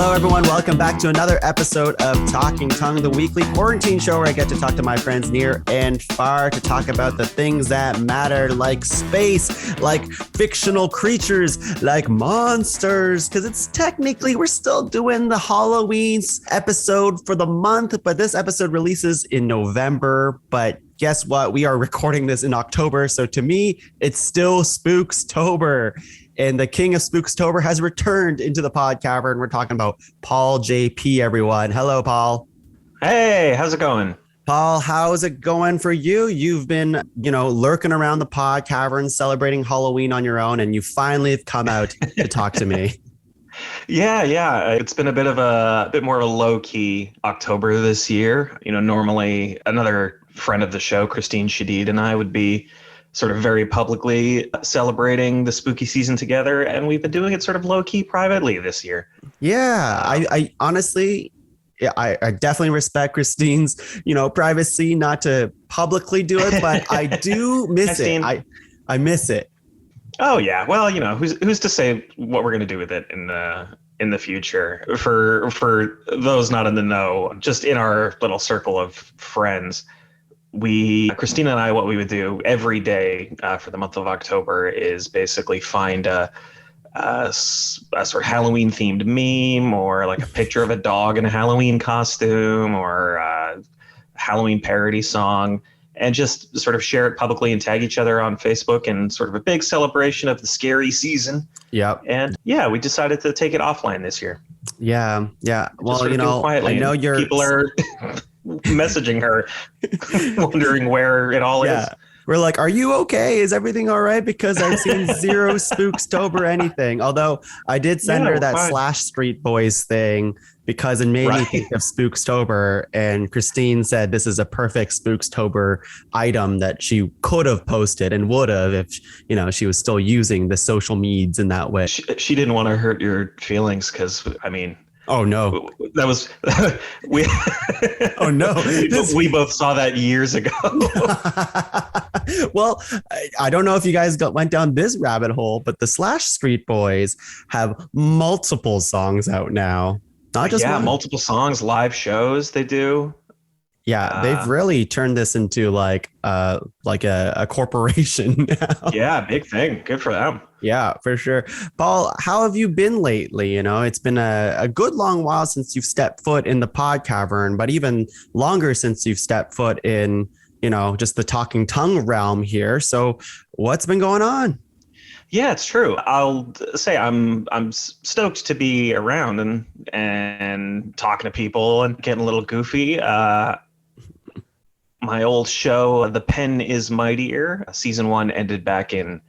Hello, everyone. Welcome back to another episode of Talking Tongue, the weekly quarantine show where I get to talk to my friends near and far to talk about the things that matter, like space, like fictional creatures, like monsters, because it's technically, we're still doing the Halloween episode for the month, but this episode releases in November. But guess what? We are recording this in October. So to me, it's still Spookstober. And the king of Spookstober has returned into the pod cavern. We're talking about Paul JP, everyone. Hello, Paul. Hey, how's it going? Paul, how's it going for you? You've been, lurking around the pod cavern, celebrating Halloween on your own, and you finally have come out to talk to me. Yeah. It's been a bit more of a low-key October this year. Normally another friend of the show, Christine Shadid, and I would be sort of very publicly celebrating the spooky season together, and we've been doing it sort of low-key privately this year. Yeah, I honestly, I definitely respect Christine's, privacy, not to publicly do it, but I do miss it. I miss it. Oh yeah, well, who's to say what we're going to do with it in the future? For those not in the know, just in our little circle of friends, Christina and I, what we would do every day for the month of October is basically find a sort of Halloween themed meme, or like a picture of a dog in a Halloween costume, or a Halloween parody song, and just sort of share it publicly and tag each other on Facebook in sort of a big celebration of the scary season. Yep. And yeah, we decided to take it offline this year. Yeah. Well, quietly, I know people are messaging her wondering where it all is. We're like, are you okay? Is everything all right? Because I've seen zero Spookstober anything. Although I did send her that Slash Street Boys thing because it made me think of Spookstober. And Christine said this is a perfect Spookstober item that she could have posted and would have if, she was still using the social medias in that way. She didn't want to hurt your feelings because, oh no, that was we. Oh no, we both saw that years ago. Well, I don't know if you guys went down this rabbit hole, but the Slash Street Boys have multiple songs out now. Not just one. Multiple songs, live shows they do. Yeah, they've really turned this into like a corporation now. Yeah, big thing. Good for them. Yeah, for sure. Paul, how have you been lately? It's been a good long while since you've stepped foot in the pod cavern, but even longer since you've stepped foot in, just the Talking Tongue realm here. So what's been going on? Yeah, it's true. I'll say I'm stoked to be around and talking to people and getting a little goofy. My old show, The Pen is Mightier, season 1 ended back in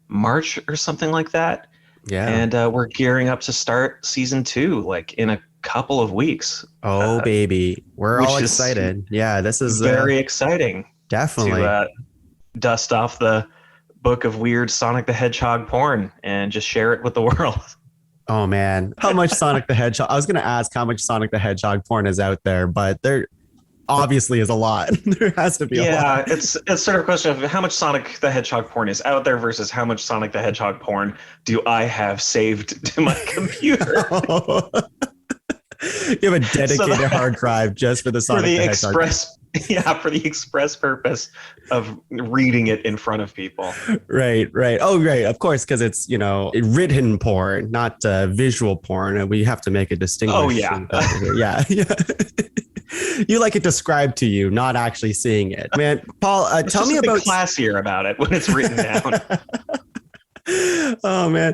March or something like that. Yeah. And we're gearing up to start season 2, like in a couple of weeks. Oh, baby. We're all excited. Yeah, this is very exciting. Definitely. To dust off the book of weird Sonic the Hedgehog porn and just share it with the world. Oh, man. How much Sonic the Hedgehog? I was going to ask how much Sonic the Hedgehog porn is out there, but there obviously is a lot. There has to be a lot. Yeah, it's sort of a question of how much Sonic the Hedgehog porn is out there versus how much Sonic the Hedgehog porn do I have saved to my computer. You have a dedicated hard drive just for the Sonic the Hedgehog. For the express purpose of reading it in front of people. Right. Oh, right. Of course, because it's, written porn, not visual porn. And we have to make a distinction. Oh, yeah. Yeah. You like it described to you, not actually seeing it. Man, Paul, tell me about... classier about it when it's written down. Oh, man.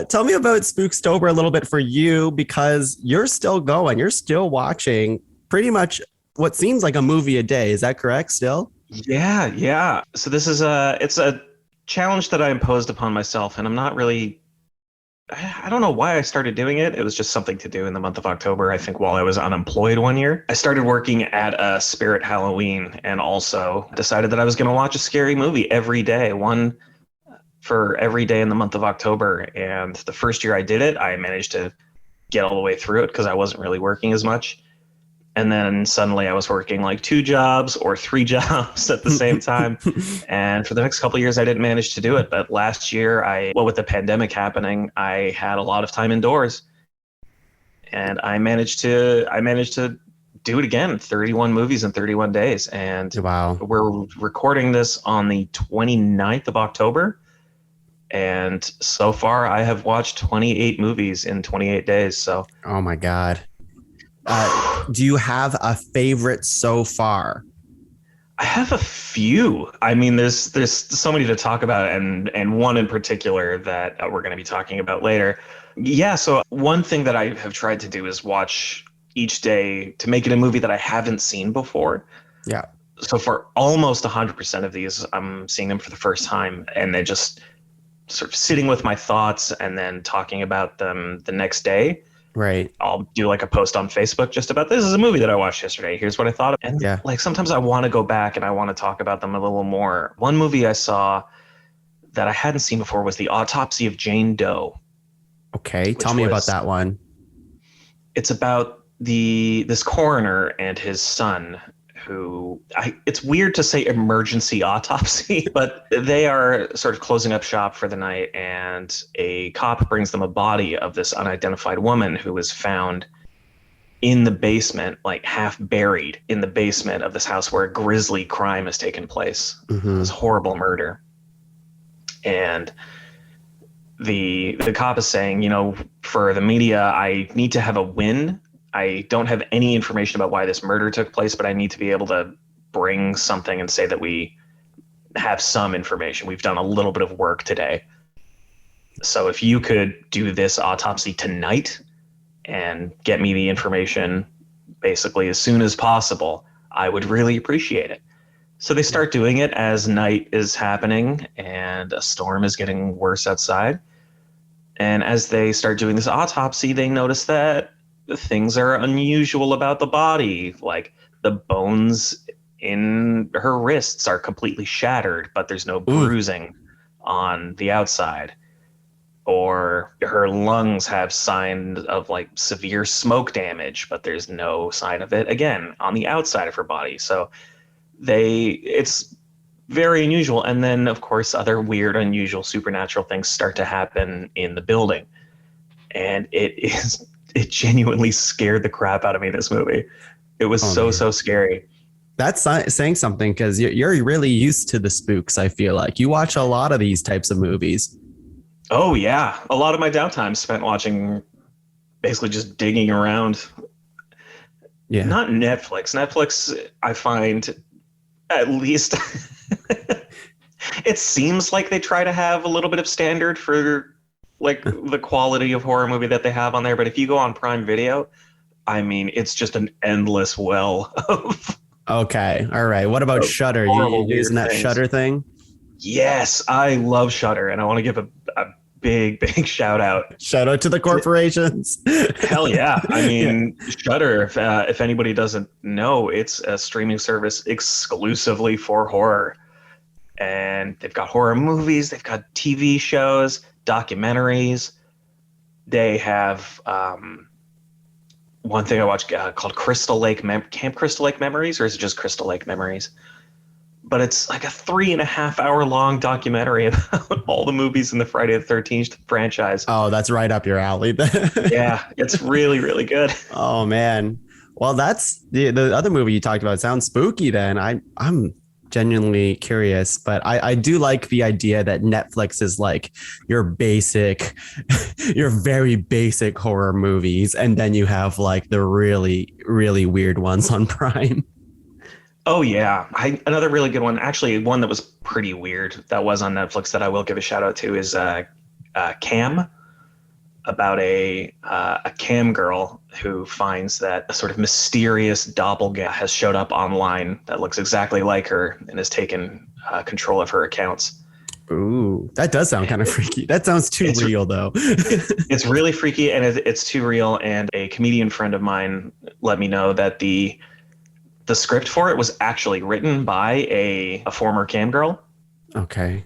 Tell me about Spookstober a little bit for you, because you're still going. You're still watching pretty much what seems like a movie a day. Is that correct still? Yeah. So this is it's a challenge that I imposed upon myself, and I'm not really... I don't know why I started doing it. It was just something to do in the month of October, I think, while I was unemployed one year. I started working at a Spirit Halloween and also decided that I was going to watch a scary movie every day, one for every day in the month of October. And the first year I did it, I managed to get all the way through it because I wasn't really working as much. And then suddenly I was working like 2 jobs or 3 jobs at the same time. And for the next couple of years, I didn't manage to do it. But last year, with the pandemic happening, I had a lot of time indoors. and I managed to do it again, 31 movies in 31 days. And Wow. we're recording this on the 29th of October. And so far I have watched 28 movies in 28 days. So, Oh my God. Do you have a favorite so far? I have a few. I mean, there's so many to talk about, and one in particular that we're going to be talking about later. Yeah, so one thing that I have tried to do is watch each day to make it a movie that I haven't seen before. Yeah. So for almost 100% of these, I'm seeing them for the first time, and then just sort of sitting with my thoughts and then talking about them the next day. Right. I'll do like a post on Facebook just about this is a movie that I watched yesterday. Here's what I thought. And Yeah. like sometimes I want to go back and I want to talk about them a little more. One movie I saw that I hadn't seen before was The Autopsy of Jane Doe. Okay. Tell me about that one. It's about this coroner and his son it's weird to say emergency autopsy, but they are sort of closing up shop for the night, and a cop brings them a body of this unidentified woman who was found in the basement, like half buried in the basement of this house where a grisly crime has taken place. Mm-hmm. This horrible murder. And the cop is saying, for the media, I need to have a win. I don't have any information about why this murder took place, but I need to be able to bring something and say that we have some information. We've done a little bit of work today. So if you could do this autopsy tonight and get me the information basically as soon as possible, I would really appreciate it. So they start doing it as night is happening and a storm is getting worse outside. And as they start doing this autopsy, they notice that things are unusual about the body, like the bones in her wrists are completely shattered, but there's no bruising on the outside. Or her lungs have signs of like severe smoke damage, but there's no sign of it again on the outside of her body. So it's very unusual. And then of course other weird, unusual, supernatural things start to happen in the building. And it genuinely scared the crap out of me, this movie. It was so scary. That's saying something, because you're really used to the spooks, I feel like. You watch a lot of these types of movies. Oh, yeah. A lot of my downtime spent watching, basically just digging around. Yeah. Not Netflix. Netflix, I find, at least, it seems like they try to have a little bit of standard for like the quality of horror movie that they have on there. But if you go on Prime Video, I mean, it's just an endless well of. Okay. All right. What about Shudder? You using that Shudder thing? Yes, I love Shudder, and I want to give a big shout out. Shout out to the corporations. Hell yeah. I mean, yeah. Shudder, if anybody doesn't know, it's a streaming service exclusively for horror. And they've got horror movies, they've got TV shows, documentaries. They have one thing I watched called Camp Crystal Lake Memories, or is it just Crystal Lake Memories? But it's like a 3.5 hour long documentary about all the movies in the Friday the 13th franchise. Oh, that's right up your alley. Yeah, it's really, really good. Oh man. Well, that's the other movie you talked about. Sounds spooky then. I'm genuinely curious, but I do like the idea that Netflix is like your very basic horror movies, and then you have like the really, really weird ones on Prime. Oh, yeah. Another really good one, actually one that was pretty weird that was on Netflix that I will give a shout out to is Cam, about a cam girl who finds that a sort of mysterious doppelganger has showed up online that looks exactly like her and has taken control of her accounts. Ooh, that does sound kind of freaky. That sounds too real, though. It's really freaky, and it's too real. And a comedian friend of mine let me know that the script for it was actually written by a former cam girl. Okay.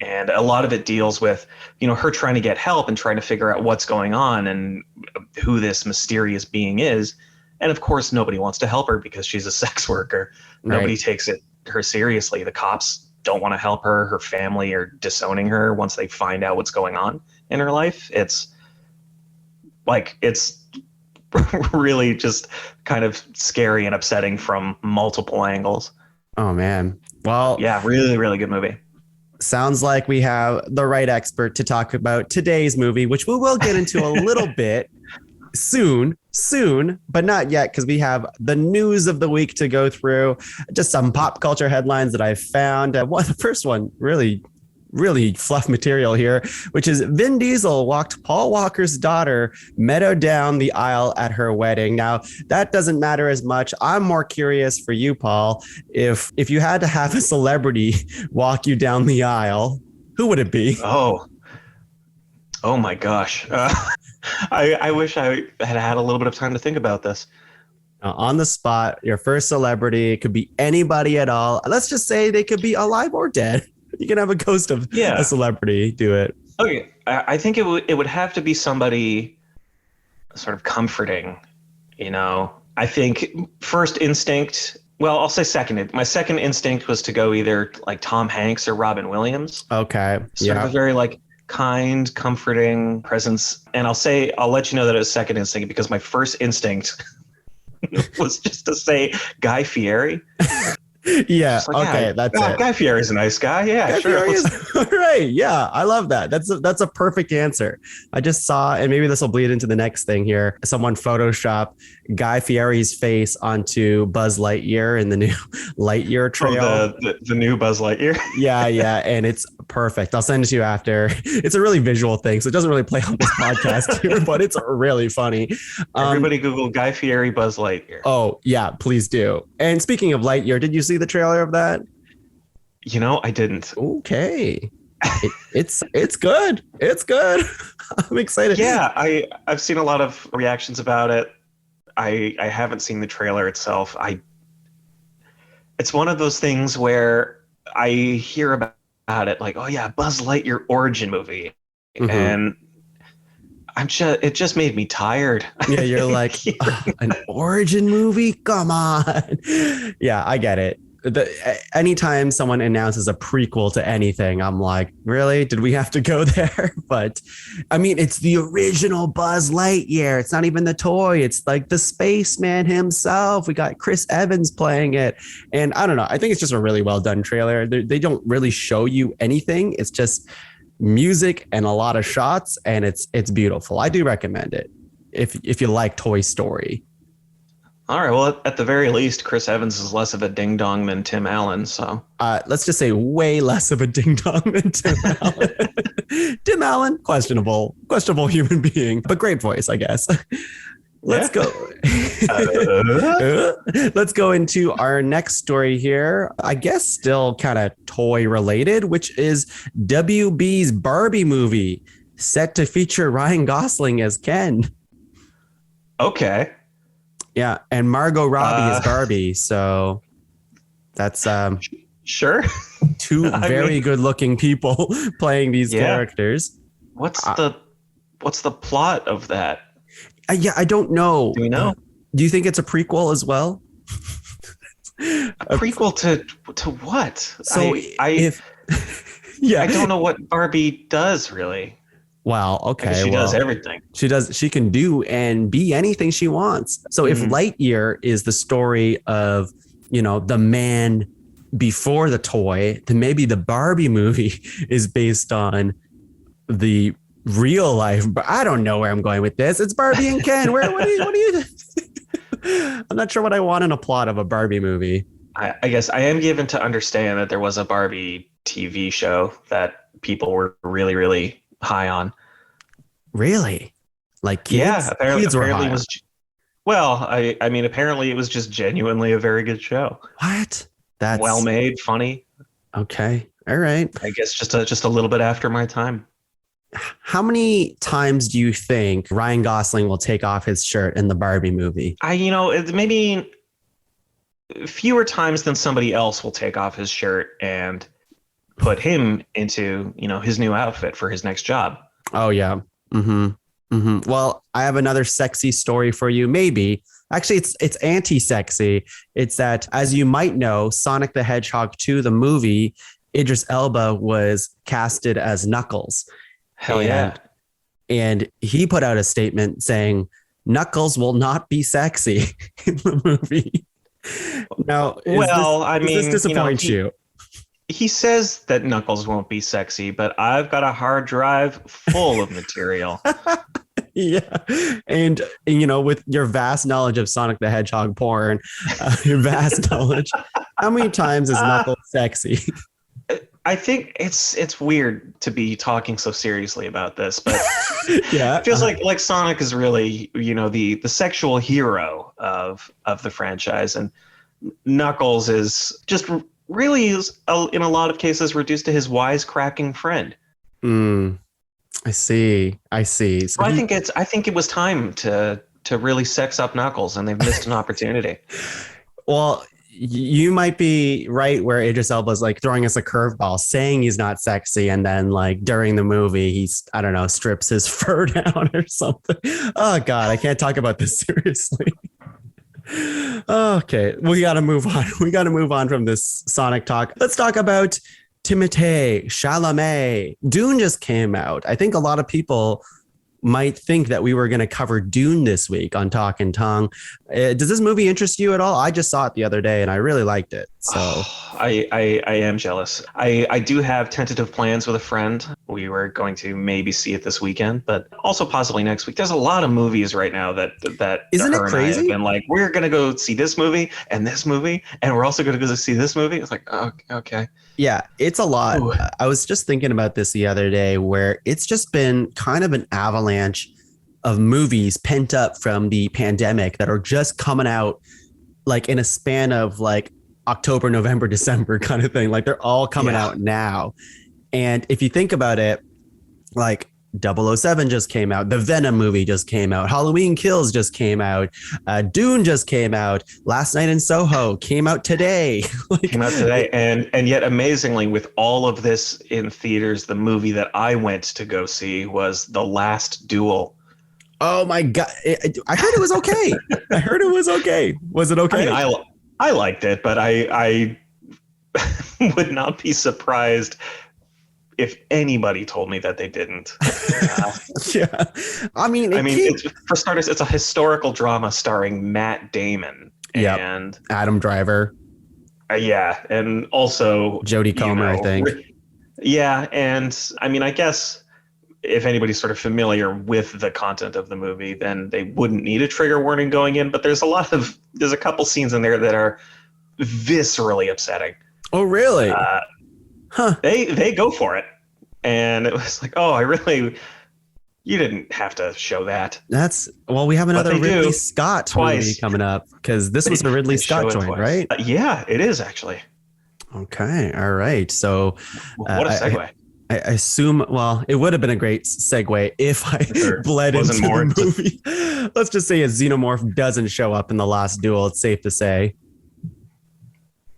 And a lot of it deals with, her trying to get help and trying to figure out what's going on and who this mysterious being is. And of course, nobody wants to help her because she's a sex worker. Right. Nobody takes her seriously. The cops don't want to help her. Her family are disowning her once they find out what's going on in her life. It's really just kind of scary and upsetting from multiple angles. Oh man. Well, Yeah, really, really good movie. sounds like we have the right expert to talk about today's movie, which we will get into a little bit soon, but not yet because we have the news of the week to go through. Just some pop culture headlines that I found. The first one, really fluff material here, which is Vin Diesel walked Paul Walker's daughter Meadow down the aisle at her wedding. Now, that doesn't matter as much. I'm more curious for you, Paul, if you had to have a celebrity walk you down the aisle, who would it be? Oh my gosh. I wish I had a little bit of time to think about this. On the spot, your first celebrity, it could be anybody at all. Let's just say they could be alive or dead. You can have a ghost of a celebrity do it. Okay, I think it would have to be somebody sort of comforting, you know. I think first instinct, well, I'll say second. My second instinct was to go either like Tom Hanks or Robin Williams. Okay, sort of a very like kind, comforting presence. And I'll let you know that it was second instinct because my first instinct was just to say Guy Fieri. Yeah. Like, okay. That's it. Guy Fieri's a nice guy. Yeah, Guy sure. Right. Yeah. I love that. That's a perfect answer. I just saw, and maybe this will bleed into the next thing here. Someone Photoshopped Guy Fieri's face onto Buzz Lightyear in the new Lightyear trail. Oh, the new Buzz Lightyear. Yeah. And it's perfect. I'll send it to you after. It's a really visual thing, so it doesn't really play on this podcast here, but it's really funny. Everybody Google Guy Fieri Buzz Lightyear. Oh yeah, please do. And speaking of Lightyear, did you see the trailer of that? You know, I didn't. Okay. It's good. It's good. I'm excited. Yeah, I've seen a lot of reactions about it. I haven't seen the trailer itself. It's one of those things where I hear about it like, oh yeah, Buzz Lightyear origin movie. Mm-hmm. And it just made me tired. Yeah, you're like, an origin movie? Come on. Yeah, I get it. Anytime someone announces a prequel to anything, I'm like, really? Did we have to go there? But I mean, it's the original Buzz Lightyear. It's not even the toy. It's like the spaceman himself. We got Chris Evans playing it. And I don't know. I think it's just a really well done trailer. They don't really show you anything. It's just music and a lot of shots, and it's beautiful. I do recommend it if you like Toy Story. All right. Well, at the very least, Chris Evans is less of a ding dong than Tim Allen. So let's just say way less of a ding dong than Tim Allen. Tim Allen, questionable human being, but great voice, I guess. Let's go. Let's go into our next story here. I guess still kind of toy related, which is WB's Barbie movie set to feature Ryan Gosling as Ken. Okay. Yeah, and Margot Robbie is Barbie, so that's sure. Two very good-looking people playing these characters. What's the plot of that? Yeah, I don't know. Do we know? Do you think it's a prequel as well? A prequel to what? So I don't know what Barbie does really. Well, okay. She does everything. She can do and be anything she wants. So if Lightyear is the story of, the man before the toy, then maybe the Barbie movie is based on the real life. But I don't know where I'm going with this. It's Barbie and Ken. What do you I'm not sure what I want in a plot of a Barbie movie. I guess I am given to understand that there was a Barbie TV show that people were really, really high on. Really? Like kids? Yeah, apparently it was. Well, I mean, apparently it was just genuinely a very good show. What? That's well made, funny. Okay, all right. I guess just a little bit after my time. How many times do you think Ryan Gosling will take off his shirt in the Barbie movie? Maybe fewer times than somebody else will take off his shirt and put him into, his new outfit for his next job. Oh, yeah. Mm-hmm. Mm-hmm. Well, I have another sexy story for you. Maybe. Actually, it's anti-sexy. It's that, as you might know, Sonic the Hedgehog 2, the movie, Idris Elba was casted as Knuckles. Hell yeah. And he put out a statement saying Knuckles will not be sexy in the movie. Now, Well, I does this mean, disappoint you? he says that Knuckles won't be sexy, but I've got a hard drive full of material. Yeah. And, with your vast knowledge of Sonic the Hedgehog porn, your vast knowledge, how many times is Knuckles sexy? I think it's weird to be talking so seriously about this, but Yeah. it feels like Sonic is really, the sexual hero of the franchise, and Knuckles is just really in a lot of cases reduced to his wisecracking friend. I see. So I think it was time to really sex up Knuckles, and they've missed an opportunity. Well, you might be right where Idris Elba's like throwing us a curveball, saying he's not sexy, and then like during the movie, he's, I don't know, strips his fur down or something. Oh God, I can't talk about this seriously. Okay, we got to move on. We got to move on from this Sonic talk. Let's talk about Timothée Chalamet. Dune just came out. I think a lot of people might think that we were going to cover Dune this week on Talking Tongue. Does this movie interest you at all? I just saw it the other day and I really liked it. So I am jealous. I do have tentative plans with a friend. We were going to maybe see it this weekend, but also possibly next week. There's a lot of movies right now that isn't it crazy? Have been like, we're going to go see this movie, and we're also going to go see this movie. It's like, oh, okay. Yeah, it's a lot. Ooh. I was just thinking about this the other day, where it's just been kind of an avalanche of movies pent up from the pandemic that are just coming out like in a span of like October, November, December kind of thing. Like they're all coming out now. And if you think about it, like 007 just came out. The Venom movie just came out. Halloween Kills just came out. Dune just came out. Last Night in Soho came out today. And yet amazingly, with all of this in theaters, the movie that I went to go see was The Last Duel. Oh my God. I heard it was okay. Was it okay? I mean, I liked it, but I would not be surprised if anybody told me that they didn't. Yeah. I mean, for starters, it's a historical drama starring Matt Damon and Adam Driver. And also Jodie Comer, I think. Yeah, and I mean, I guess if anybody's sort of familiar with the content of the movie, then they wouldn't need a trigger warning going in. But there's a couple scenes in there that are viscerally upsetting. Oh, really? They go for it, and it was like, oh, you didn't have to show that. We have another Ridley Scott movie coming up, because this was a Ridley Scott joint, right? Yeah, it is actually. Okay, all right. So what a segue. I assume, well, it would have been a great segue if I bled into the movie. Let's just say a xenomorph doesn't show up in The Last Duel. It's safe to say.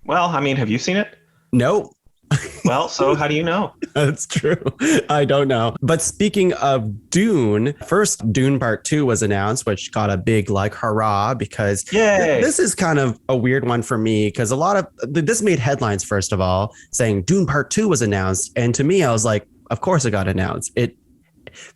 Well, I mean, have you seen it? No. Well, so how do you know? That's true. I don't know. But speaking of Dune, first Dune Part 2 was announced, which got a big hurrah, because this is kind of a weird one for me, because a lot of this made headlines, first of all, saying Dune Part 2 was announced. And to me, I was like, of course it got announced. It,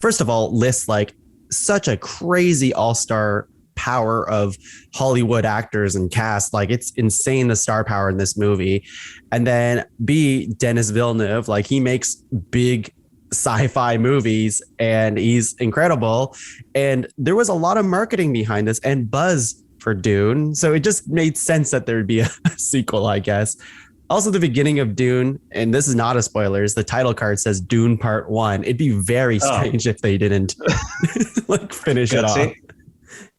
first of all, lists like such a crazy all-star power of Hollywood actors and cast. Like, it's insane, the star power in this movie. And then B, Denis Villeneuve, like, he makes big sci-fi movies and he's incredible. And there was a lot of marketing behind this and buzz for Dune. So it just made sense that there'd be a sequel, I guess. Also, the beginning of Dune, and this is not a spoilers, the title card says Dune Part 1. It'd be very strange if they didn't finish it off.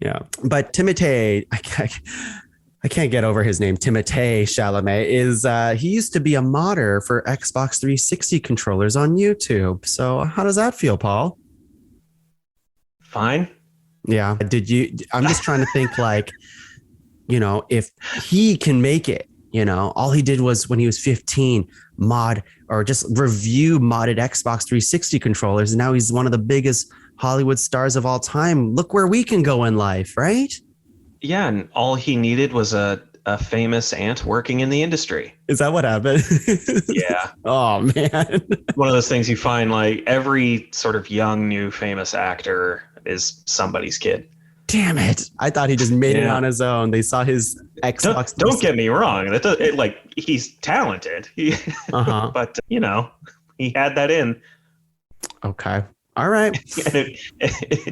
Yeah, but Timothée, I can't get over his name. Timothée Chalamet is he used to be a modder for Xbox 360 controllers on YouTube. So how does that feel, Paul? Fine. Yeah. I'm just trying to think, if he can make it, all he did was, when he was 15, mod or just review modded Xbox 360 controllers. And now he's one of the biggest Hollywood stars of all time. Look where we can go in life, right? Yeah, and all he needed was a famous aunt working in the industry. Is that what happened? Yeah. Oh, man. One of those things you find, like, every sort of young, new famous actor is somebody's kid. Damn it. I thought he just made it Yeah. on his own. They saw his Xbox. Don't get me wrong. Like he's talented. Uh-huh. But he had that in. Okay. All right. And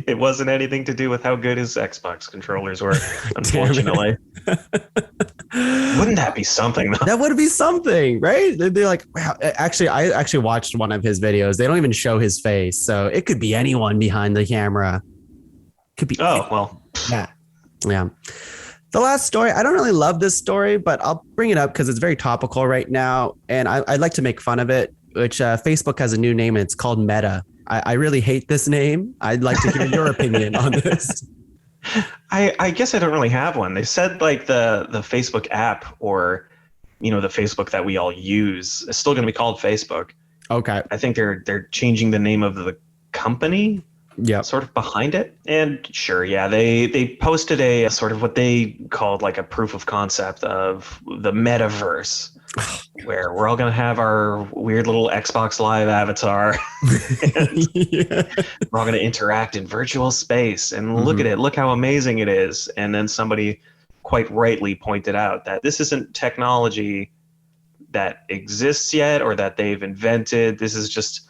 it wasn't anything to do with how good his Xbox controllers were, unfortunately. Wouldn't that be something, though? That would be something, right? They're like, wow. Actually, I actually watched one of his videos. They don't even show his face. So it could be anyone behind the camera. Could be. Oh, well. Yeah. Yeah. The last story, I don't really love this story, but I'll bring it up because it's very topical right now. And I'd like to make fun of it, which Facebook has a new name and it's called Meta. I really hate this name. I'd like to hear your opinion on this. I guess I don't really have one. They said like the Facebook app or, the Facebook that we all use is still going to be called Facebook. Okay. I think they're changing the name of the company. Yeah. Sort of behind it. And sure, yeah, they posted a sort of what they called like a proof of concept of the metaverse, where we're all going to have our weird little Xbox Live avatar. Yeah. We're all going to interact in virtual space and look at it. Look how amazing it is. And then somebody quite rightly pointed out that this isn't technology that exists yet or that they've invented. This is just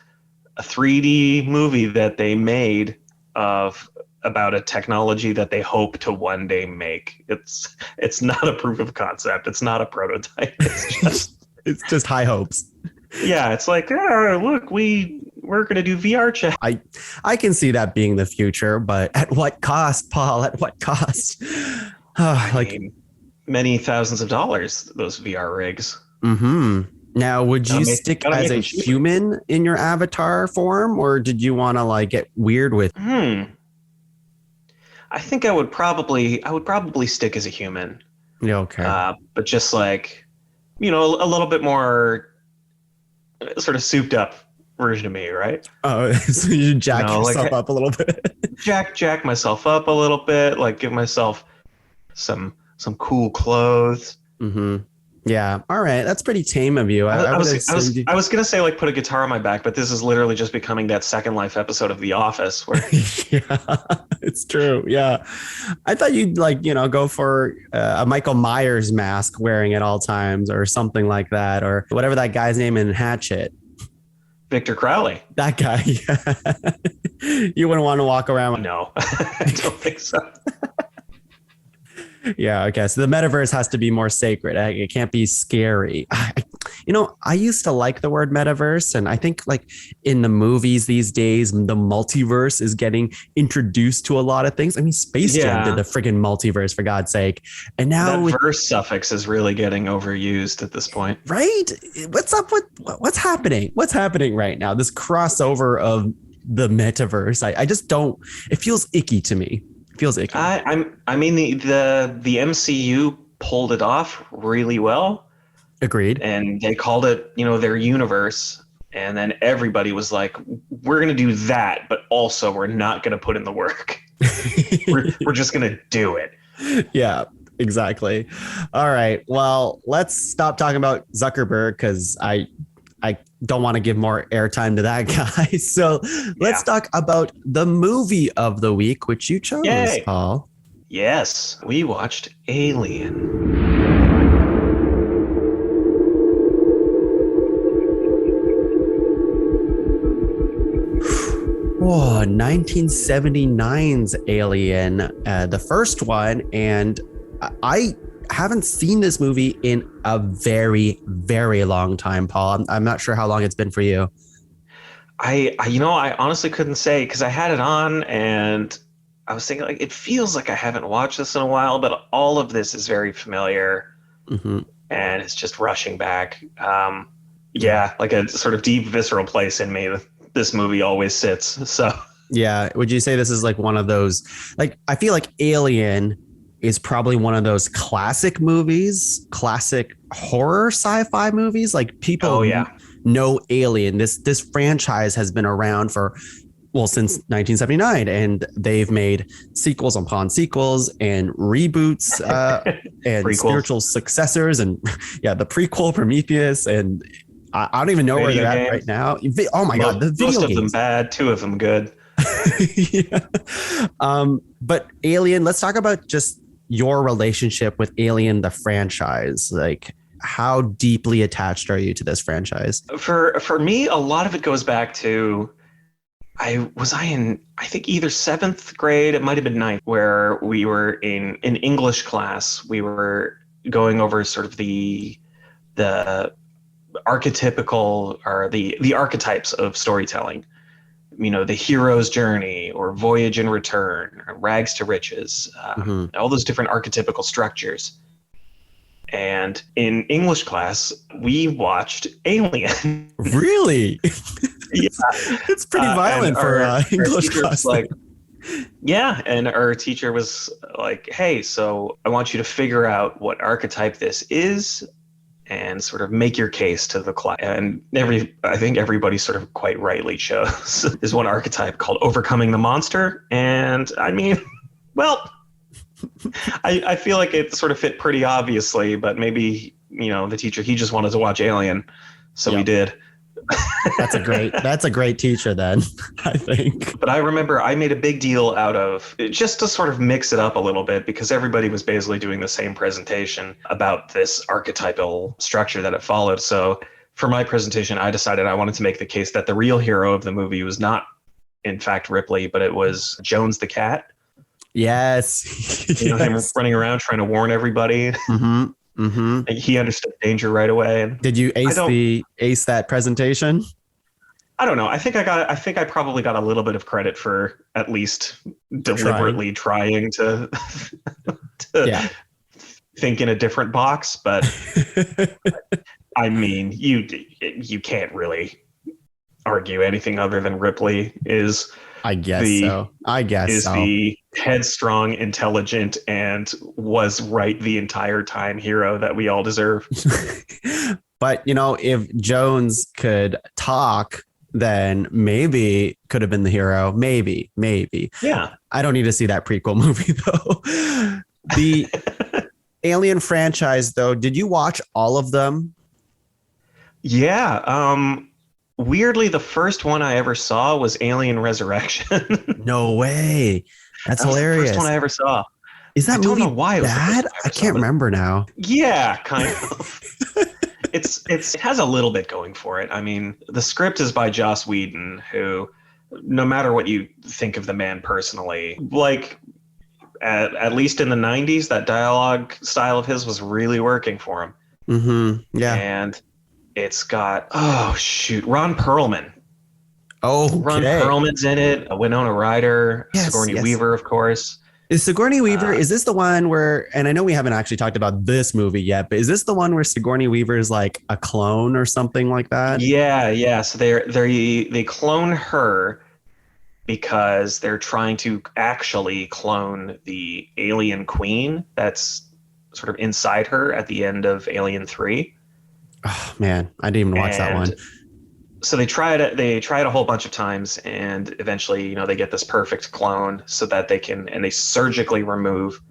a 3D movie that they made about a technology that they hope to one day make. It's not a proof of concept. It's not a prototype. It's just high hopes. Yeah, it's like, look, we're going to do VR chat. I can see that being the future, but at what cost, Paul? At what cost? I mean, many thousands of dollars, those VR rigs. Mm-hmm. Now, would you stick as a human in your avatar form, or did you want to like get weird with? I think I would probably stick as a human. Yeah, okay. But just like, a little bit more sort of souped up version of me, right? Oh, so you jack yourself up a little bit. jack myself up a little bit, like give myself some cool clothes. Mm-hmm. Yeah. All right. That's pretty tame of you. I was gonna say like put a guitar on my back, but this is literally just becoming that Second Life episode of The Office. Where yeah, it's true. Yeah, I thought you'd like go for a Michael Myers mask wearing at all times or something like that, or whatever that guy's name in Hatchet. Victor Crowley. That guy. Yeah. You wouldn't want to walk around. No, I don't think so. Yeah. Okay. So the metaverse has to be more sacred. It can't be scary. I used to like the word metaverse, and I think like in the movies these days, the multiverse is getting introduced to a lot of things. I mean, Space Jam did the friggin' multiverse, for God's sake. And now that verse suffix is really getting overused at this point. Right? What's up with what's happening? What's happening right now? This crossover of the metaverse. I just don't. It feels icky to me. Feels icky. I mean the MCU pulled it off really well. Agreed. And they called it, their universe. And then everybody was like, we're going to do that, but also we're not going to put in the work. we're just going to do it. Yeah, exactly. All right. Well, let's stop talking about Zuckerberg because I don't want to give more airtime to that guy. So let's talk about the movie of the week, which you chose, Paul. Yes, we watched Alien. Whoa, 1979's Alien, the first one. And I haven't seen this movie in a very, very long time, Paul. I'm not sure how long it's been for you. I honestly couldn't say because I had it on and I was thinking like, it feels like I haven't watched this in a while, but all of this is very familiar and it's just rushing back. Like a sort of deep visceral place in me. This movie always sits. So yeah. Would you say this is like one of those, like, I feel like Alien is probably one of those classic movies, classic horror sci-fi movies. Like people know Alien. This franchise has been around since 1979, and they've made sequels upon sequels and reboots and prequels. Spiritual successors. And the prequel Prometheus. And I don't even know where they're at right now. Oh my God. The video most of games. them bad, two of them good. Yeah. But Alien, let's talk about just your relationship with Alien, the franchise. Like, how deeply attached are you to this franchise? For me, a lot of it goes back to I in I think either seventh grade, it might have been ninth, where we were in an English class. We were going over sort of the archetypical or the archetypes of storytelling. You know, the hero's journey or voyage and return, or rags to riches, all those different archetypical structures. And in English class, we watched Alien. Really? Yeah. It's pretty violent for English class. Like, yeah. And our teacher was like, hey, so I want you to figure out what archetype this is and sort of make your case to the class. And I think everybody sort of quite rightly chose this one archetype called overcoming the monster. And I mean, well, I feel like it sort of fit pretty obviously, but maybe, you know, the teacher, he just wanted to watch Alien. So he did. That's a great teacher then, I think. But I remember I made a big deal out of it just to sort of mix it up a little bit, because everybody was basically doing the same presentation about this archetypal structure that it followed. So for my presentation, I decided I wanted to make the case that the real hero of the movie was not, in fact, Ripley, but it was Jones the cat. Yes. You know, him running around trying to warn everybody. Mm-hmm. Mm-hmm. He understood danger right away. Did you ace that presentation? I don't know. I think I probably got a little bit of credit for at least deliberately trying to think in a different box. But I mean, you can't really argue anything other than Ripley is. I guess so. The headstrong, intelligent, and was right the entire time hero that we all deserve. But, you know, if Jones could talk, then maybe could have been the hero. Maybe. Yeah. I don't need to see that prequel movie, though. The Alien franchise, though, did you watch all of them? Yeah. Weirdly, the first one I ever saw was Alien Resurrection. No way. That's hilarious. The first one I ever saw. Is that movie don't know why it was bad? I can't remember now. Yeah, kind of. It has a little bit going for it. I mean, the script is by Joss Whedon, who, no matter what you think of the man personally, like at least in the 90s, that dialogue style of his was really working for him. Mm-hmm. Yeah. And it's got, Ron Perlman. Oh, okay. Ron Perlman's in it. Winona Ryder, Sigourney Weaver, of course. Is Sigourney Weaver, is this the one where, and I know we haven't actually talked about this movie yet, but is this the one where Sigourney Weaver is like a clone or something like that? Yeah. So they clone her because they're trying to actually clone the alien queen that's sort of inside her at the end of Alien 3. Oh man, I didn't even watch that one. So they tried it a whole bunch of times, and eventually, you know, they get this perfect clone so that they surgically remove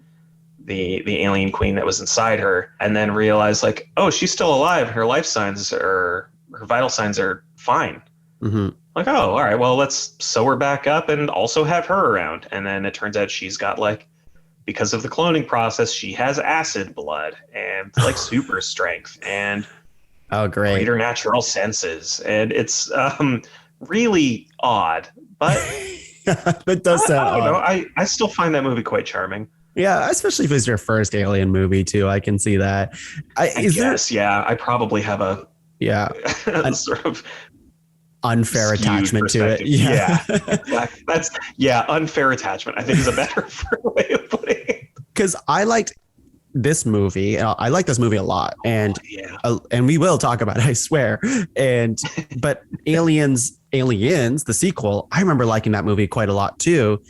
the alien queen that was inside her, and then realize like, oh, she's still alive. Her her vital signs are fine. Mm-hmm. Like, oh, all right, well, let's sew her back up and also have her around. And then it turns out she's got like, because of the cloning process, she has acid blood and like super strength and greater natural senses. And it's really odd, but it does sound I don't know. I still find that movie quite charming. Yeah, especially if it's your first Alien movie too. I can see that. I probably have a sort of unfair attachment to it. Yeah. Exactly. That's unfair attachment, I think, is a better way of putting it. Because I liked this movie. I like this movie a lot, and we will talk about it, I swear. But Aliens, the sequel, I remember liking that movie quite a lot too.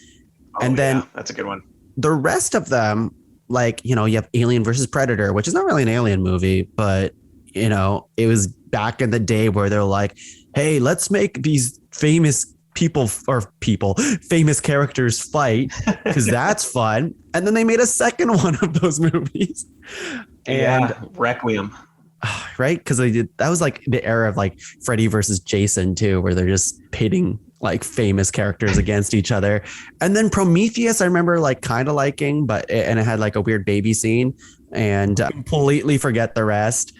Then that's a good one. The rest of them, like, you know, you have Alien versus Predator, which is not really an alien movie, but, you know, it was back in the day where they're like, hey, let's make these famous famous characters fight because that's fun. And then they made a second one of those movies. And Requiem. Right? Because that was like the era of like Freddy versus Jason too, where they're just pitting like famous characters against each other. And then Prometheus, I remember like kind of liking, and it had like a weird baby scene, and completely forget the rest.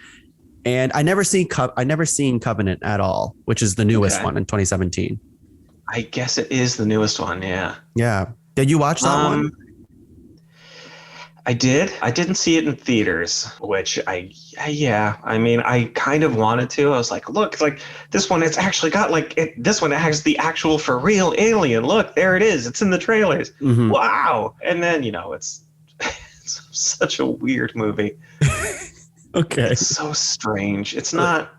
And I never seen Covenant at all, which is the newest one in 2017. I guess it is the newest one. Yeah. Yeah. Did you watch that one? I did. I didn't see it in theaters, which I mean, I kind of wanted to. I was like, look, it's like this one, it's actually got this one has the actual for real alien. Look, there it is. It's in the trailers. Mm-hmm. Wow. And then, it's such a weird movie. Okay. It's so strange. It's not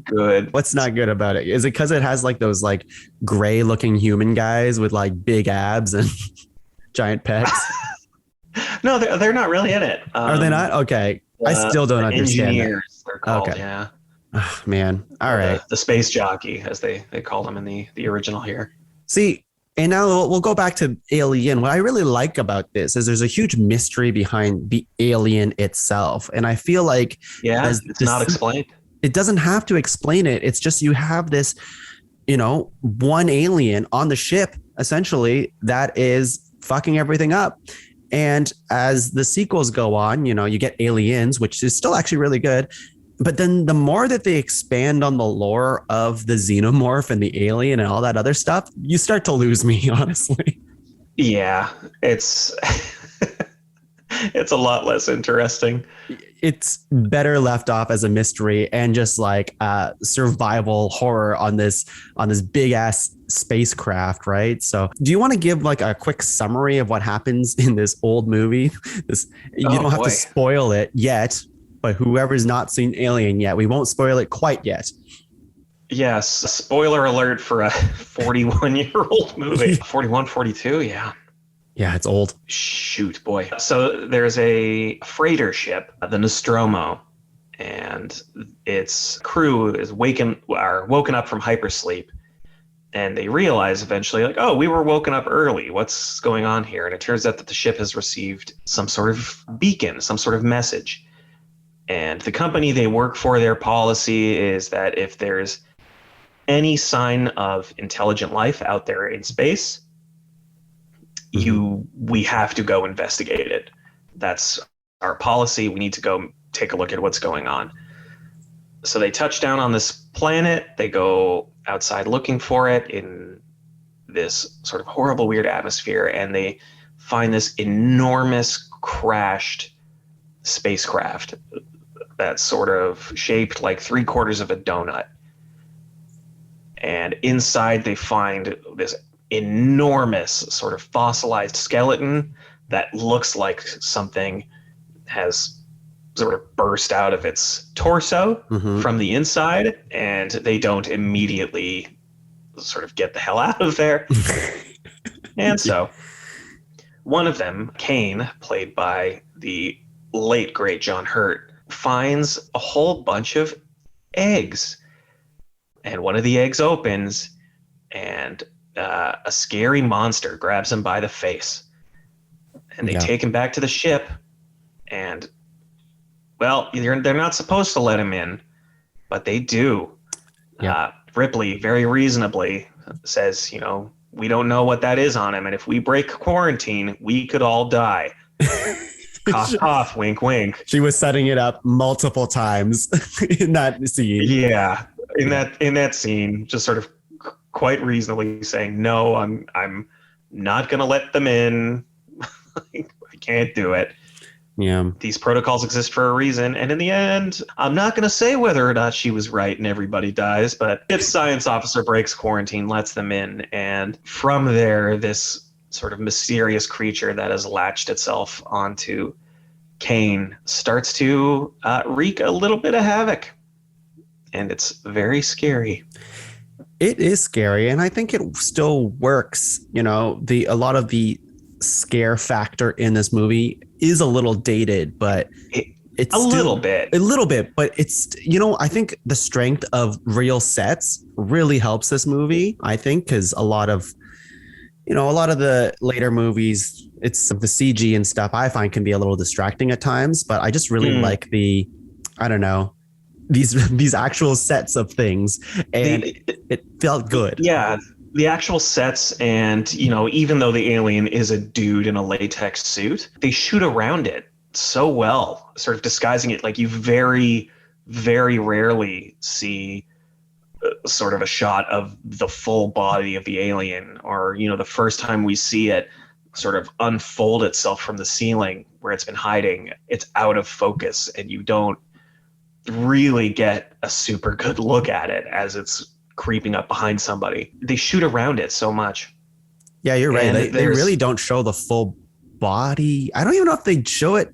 good. What's not good about it? Is it because it has like those like gray looking human guys with like big abs and giant pecs? No, they're not really in it. Are they not? Okay. I still don't understand. Engineers, they're called. Okay. Yeah. Oh, man. All right. The space jockey, as they called him in the original here. See, and now we'll go back to Alien. What I really like about this is there's a huge mystery behind the alien itself. And I feel like it's not explained. It doesn't have to explain it. It's just you have this, one alien on the ship, essentially, that is fucking everything up. And as the sequels go on, you get Aliens, which is still actually really good. But then the more that they expand on the lore of the xenomorph and the alien and all that other stuff, you start to lose me, honestly. Yeah, it's it's a lot less interesting. It's better left off as a mystery and just like survival horror on this big ass spacecraft, right? So do you want to give like a quick summary of what happens in this old movie? You don't have to spoil it yet, but whoever's not seen Alien yet, we won't spoil it quite yet. Yes, spoiler alert for a 41-year-old movie. 41, 42, yeah. Yeah, it's old. Shoot, boy. So there's a freighter ship, the Nostromo, and its crew is woken up from hypersleep, and they realize eventually, like, oh, we were woken up early. What's going on here? And it turns out that the ship has received some sort of beacon, some sort of message. And the company they work for, their policy is that if there's any sign of intelligent life out there in space, we have to go investigate it. That's our policy. We need to go take a look at what's going on. So they touch down on this planet. They go outside looking for it in this sort of horrible, weird atmosphere, and they find this enormous crashed spacecraft that's sort of shaped like 3/4 of a donut. And inside they find this enormous sort of fossilized skeleton that looks like something has sort of burst out of its torso from the inside, and they don't immediately sort of get the hell out of there. And so one of them, Kane, played by the late great John Hurt, finds a whole bunch of eggs, and one of the eggs opens, and a scary monster grabs him by the face, and they take him back to the ship. And well, they're not supposed to let him in, but they do. Ripley very reasonably says, we don't know what that is on him, and if we break quarantine, we could all die. Cough, cough, wink, wink. She was setting it up multiple times in that scene. Yeah, in that scene, just sort of quite reasonably saying, no, I'm not going to let them in. I can't do it. Yeah. These protocols exist for a reason. And in the end, I'm not going to say whether or not she was right and everybody dies, but if science officer breaks quarantine, lets them in. And from there, this sort of mysterious creature that has latched itself onto Kane starts to wreak a little bit of havoc. And it's very scary. It is scary, and I think it still works. A lot of the scare factor in this movie is a little dated, but it's a little bit, but it's, I think the strength of real sets really helps this movie. I think because a lot of the later movies, it's the CG and stuff I find can be a little distracting at times, but I just really like these actual sets of things, and it felt good. Yeah, the actual sets, and even though the alien is a dude in a latex suit, they shoot around it so well, sort of disguising it. Like, you very, very rarely see sort of a shot of the full body of the alien, or the first time we see it sort of unfold itself from the ceiling where it's been hiding, it's out of focus, and you don't really get a super good look at it as it's creeping up behind somebody. They shoot around it so much. Yeah, you're right. They really don't show the full body. I don't even know if they show it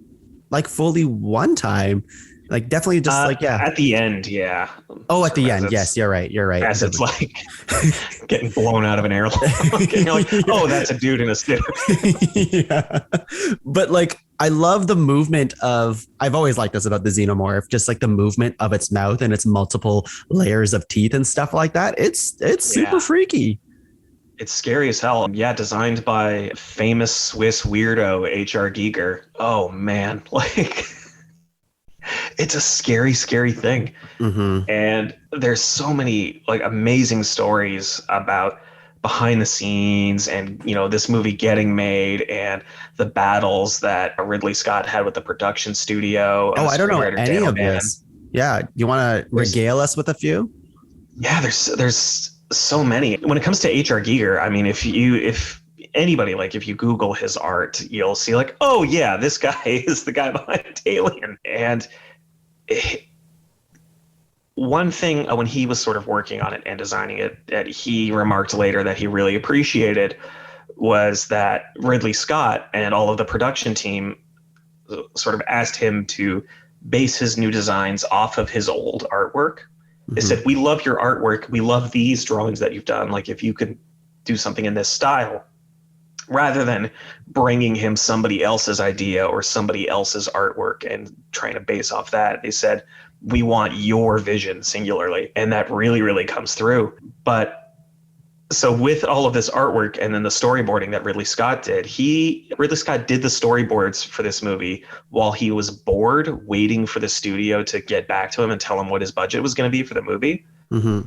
like fully one time. Like, definitely just at the end, yeah. Oh, at the end, yes, you're right. As it's like getting blown out of an airlock. You're like, oh, that's a dude in a suit. Yeah. But like, I love the movement of, I've always liked this about the xenomorph, just like the movement of its mouth and its multiple layers of teeth and stuff like that. It's super freaky. It's scary as hell. Yeah, designed by famous Swiss weirdo H.R. Giger. Oh man, like it's a scary, scary thing. Mm-hmm. And there's so many like amazing stories about behind the scenes and, this movie getting made and the battles that Ridley Scott had with the production studio. Oh, I don't know any of this. Yeah. You want to regale us with a few? Yeah, there's so many. When it comes to H.R. Giger, I mean, if anybody, like, if you Google his art, you'll see like, oh yeah, this guy is the guy behind Alien. And one thing when he was sort of working on it and designing it, that he remarked later that he really appreciated was that Ridley Scott and all of the production team sort of asked him to base his new designs off of his old artwork. They said, we love your artwork. We love these drawings that you've done. Like, if you could do something in this style, rather than bringing him somebody else's idea or somebody else's artwork and trying to base off that, they said, we want your vision singularly. And that really, really comes through. But so with all of this artwork and then the storyboarding that Ridley Scott did, Ridley Scott did the storyboards for this movie while he was bored, waiting for the studio to get back to him and tell him what his budget was going to be for the movie. Mm-hmm.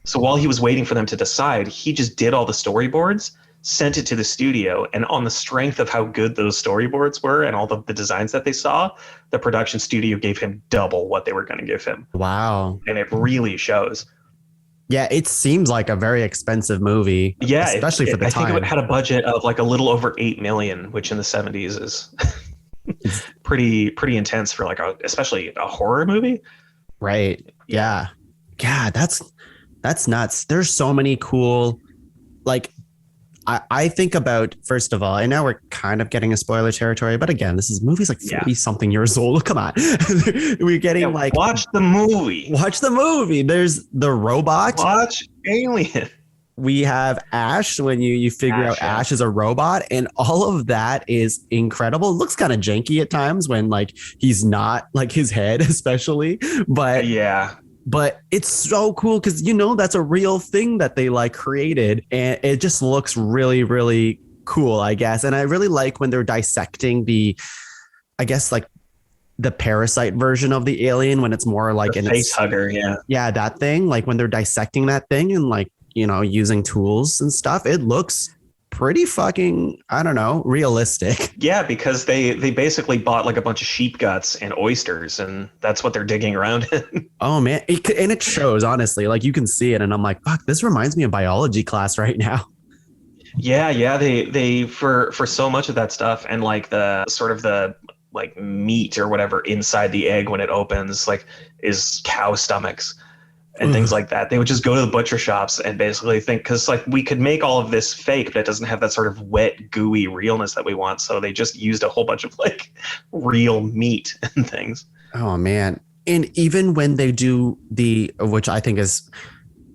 So while he was waiting for them to decide, he just did all the storyboards, sent it to the studio, and on the strength of how good those storyboards were and all of the designs that they saw, the production studio gave him double what they were going to give him. Wow. And it really shows. Yeah, it seems like a very expensive movie. Yeah, especially for the time. I think it had a budget of like a little over $8 million, which in the 70s is pretty intense for like especially a horror movie. Right. Yeah. God, that's nuts. There's so many cool, like, I think about, first of all, and now we're kind of getting a spoiler territory, but again, this is movies like 40 something years old. Come on. We're getting watch the movie. There's the robot. Watch Alien. We have Ash, when you figure out Ash is a robot, and all of that is incredible. It looks kind of janky at times when like he's not, like his head especially, but yeah. But it's so cool because, that's a real thing that they like created, and it just looks really, really cool, I guess. And I really like when they're dissecting the parasite version of the alien, when it's more like the face hugger. Yeah. Yeah. That thing, like when they're dissecting that thing and like, using tools and stuff, it looks pretty fucking, I don't know, realistic. Yeah, because they basically bought like a bunch of sheep guts and oysters, and that's what they're digging around in. Oh man, and it shows, honestly. Like, you can see it, and I'm like, fuck, this reminds me of biology class right now. Yeah, they for so much of that stuff, and like the sort of the like meat or whatever inside the egg when it opens, like, is cow stomachs and things like that. They would just go to the butcher shops and basically think, because like we could make all of this fake, but it doesn't have that sort of wet, gooey realness that we want. So they just used a whole bunch of like real meat and things. Oh man. And even when they do which I think is,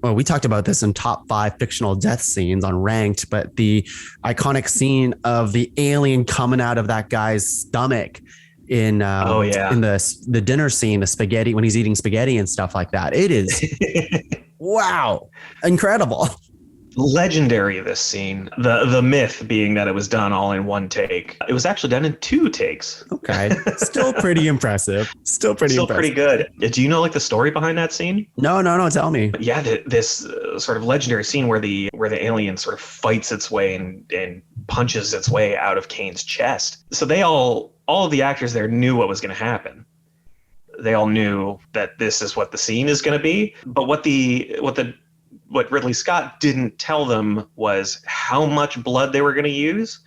well, we talked about this in top 5 fictional death scenes on Ranked, but the iconic scene of the alien coming out of that guy's stomach in the dinner scene, the spaghetti, when he's eating spaghetti and stuff like that. It is wow, incredible. legendary, this scene. The myth being that it was done all in one take. It was actually done in 2 takes. Okay. Still pretty impressive. Still pretty good. Do you know like the story behind that scene? No, tell me. But yeah, this sort of legendary scene where the alien sort of fights its way and punches its way out of Kane's chest. So all of the actors there knew what was going to happen. They all knew that this is what the scene is going to be. But what Ridley Scott didn't tell them was how much blood they were going to use,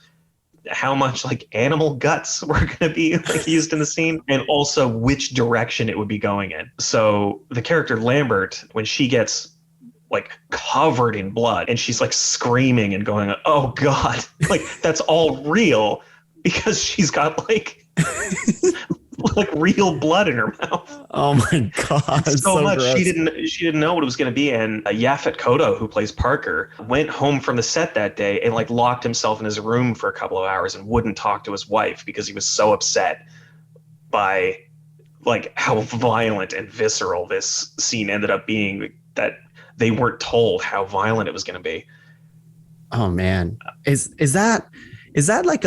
how much like animal guts were going to be like used in the scene, and also which direction it would be going in. So the character Lambert, when she gets like covered in blood and she's like screaming and going, "Oh God," like that's all real because she's got like like real blood in her mouth. Oh my God. So much gross. she didn't know what it was going to be. And Yaphet Kotto, who plays Parker, went home from the set that day and like locked himself in his room for a couple of hours and wouldn't talk to his wife because he was so upset by like how violent and visceral this scene ended up being, that they weren't told how violent it was going to be. Oh man. Is that like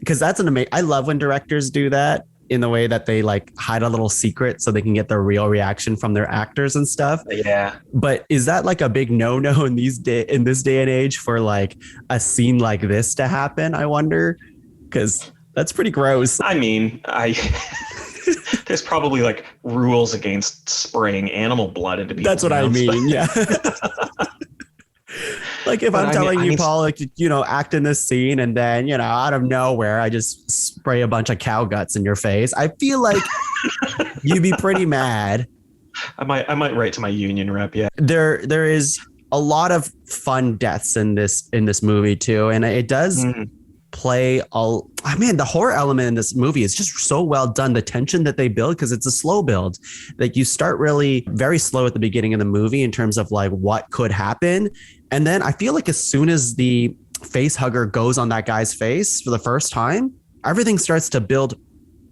because that's an amazing, I love when directors do that, in the way that they like hide a little secret so they can get the real reaction from their actors and stuff. Yeah. But is that like a big no-no in this day and age for like a scene like this to happen? I wonder, because that's pretty gross. I mean, there's probably like rules against spraying animal blood into people's That's what I mean. Yeah. Like if I'm telling you, Paul, like, you know, act in this scene and then, you know, out of nowhere, I just spray a bunch of cow guts in your face. I feel like you'd be pretty mad. I might write to my union rep. Yeah. There is a lot of fun deaths in this movie too. And it does play the horror element in this movie is just so well done. The tension that they build, because it's a slow build. Like you start really very slow at the beginning of the movie in terms of like what could happen. And then I feel like as soon as the face hugger goes on that guy's face for the first time, everything starts to build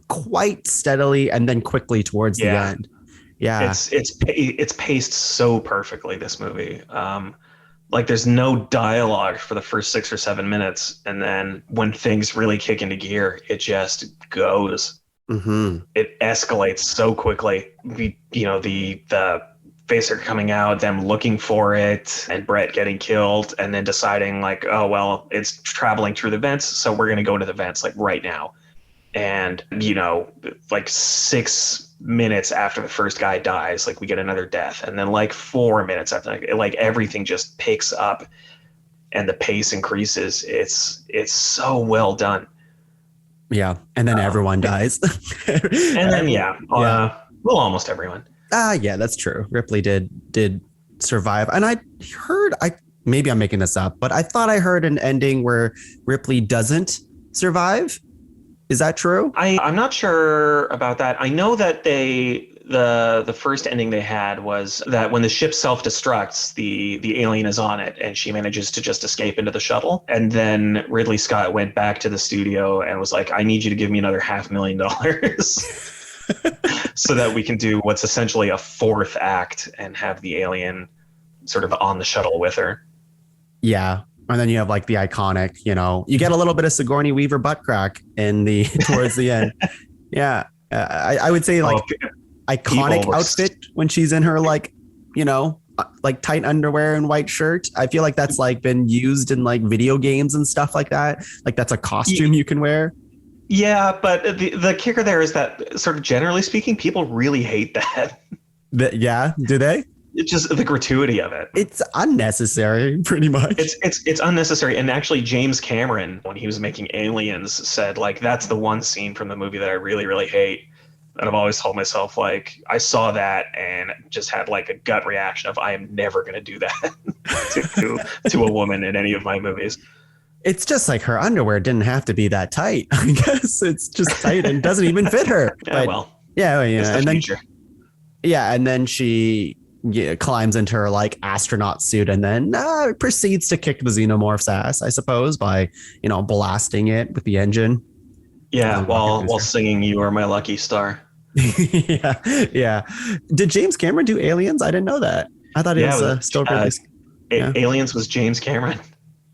quite steadily and then quickly towards the end. Yeah. It's paced so perfectly, this movie. Like there's no dialogue for the first 6 or 7 minutes. And then when things really kick into gear, it just goes. Mm-hmm. It escalates so quickly. The facer coming out, them looking for it, and Brett getting killed, and then deciding like, oh, well, it's traveling through the vents, so we're going to go into the vents like right now. And, you know, like 6 minutes after the first guy dies, like we get another death. And then like 4 minutes after, like everything just picks up and the pace increases. It's so well done. Yeah. And then everyone dies. And then, well, almost everyone. Yeah, that's true. Ripley did survive. And I heard, maybe I'm making this up, but I thought I heard an ending where Ripley doesn't survive. Is that true? I'm not sure about that. I know that the first ending they had was that when the ship self-destructs, the alien is on it and she manages to just escape into the shuttle. And then Ridley Scott went back to the studio and was like, I need you to give me another $500,000 so that we can do what's essentially a 4th act and have the alien sort of on the shuttle with her. Yeah. And then you have like the iconic, you know, you get a little bit of Sigourney Weaver butt crack towards the end. Yeah. I would say like iconic outfit when she's in her, like, you know, like tight underwear and white shirt. I feel like that's like been used in like video games and stuff like that. Like that's a costume you can wear. Yeah. But the kicker there is that sort of generally speaking, people really hate that. Yeah. Do they? It's just the gratuity of it. It's unnecessary, pretty much. It's unnecessary. And actually, James Cameron, when he was making Aliens, said, like, that's the one scene from the movie that I really, really hate. And I've always told myself, like, I saw that and just had, like, a gut reaction of, I am never going to do that to a woman in any of my movies. It's just like her underwear didn't have to be that tight. I guess it's just tight and doesn't even fit her. Yeah, but, and then she climbs into her like astronaut suit and then proceeds to kick the xenomorph's ass, I suppose, by, you know, blasting it with the engine. Yeah, while singing "You Are My Lucky Star." Yeah. Did James Cameron do Aliens? I didn't know that. I thought it was still really. Yeah. Aliens was James Cameron.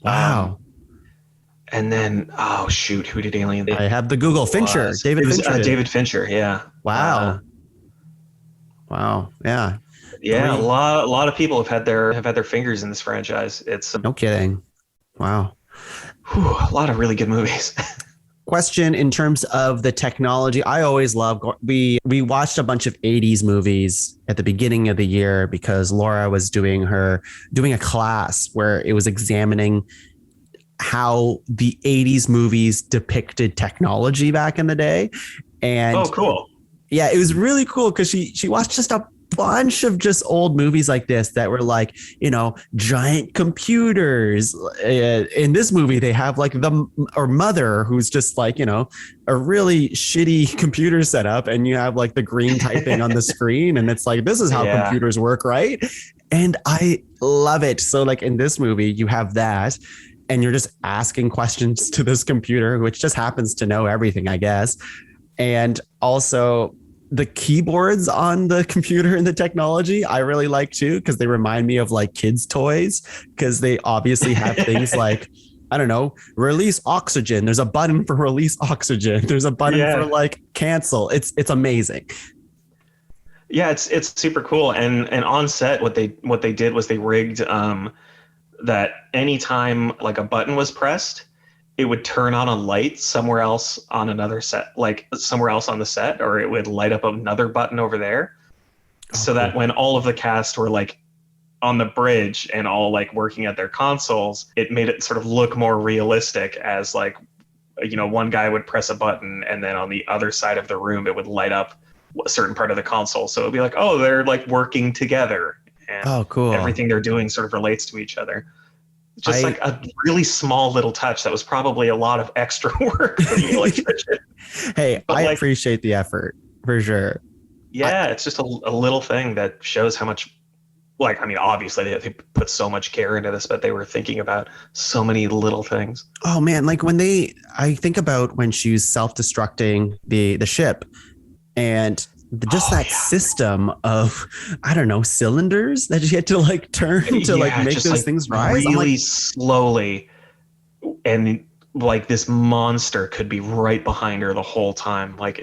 Wow. And then, oh shoot, who did Alien? I have the Google. Fincher. David It was Fincher did it. David Fincher. Yeah. Wow. Wow. Yeah. Yeah. Three. A lot of people have had their fingers in this franchise. It's No kidding. Wow. a lot of really good movies. Question in terms of the technology. I always love, we watched a bunch of 80s movies at the beginning of the year because Laura was doing a class where it was examining how the 80s movies depicted technology back in the day. And Oh, cool. yeah, it was really cool because she watched just a bunch of just old movies like this that were like, giant computers. In this movie, they have like mother who's just like, a really shitty computer setup, and you have like the green typing on the screen, and it's like, this is how computers work, right? And I love it. So like in this movie, you have that, and you're just asking questions to this computer, which just happens to know everything, I guess. And also the keyboards on the computer and the technology, I really like too, because they remind me of like kids' toys, because they obviously have things like, I don't know, release oxygen. There's a button for release oxygen. There's a button for like cancel. It's amazing. Yeah, it's super cool. And on set, what they did was they rigged that anytime like a button was pressed, it would turn on a light somewhere else on another set, like somewhere else on the set, or it would light up another button over there. So that when all of the cast were like on the bridge and all like working at their consoles, it made it sort of look more realistic, as like, one guy would press a button and then on the other side of the room, it would light up a certain part of the console. So it'd be like, oh, they're like working together, and cool. Everything they're doing sort of relates to each other. Just like a really small little touch that was probably a lot of extra work for the electrician. Hey, but I appreciate the effort for sure. Yeah, it's just a little thing that shows how much, like, I mean, obviously they put so much care into this, but they were thinking about so many little things. Oh man, like I think about when she's self-destructing the ship, and just that system of, I don't know, cylinders that you had to like turn to like make those things rise really slowly, and like this monster could be right behind her the whole time. Like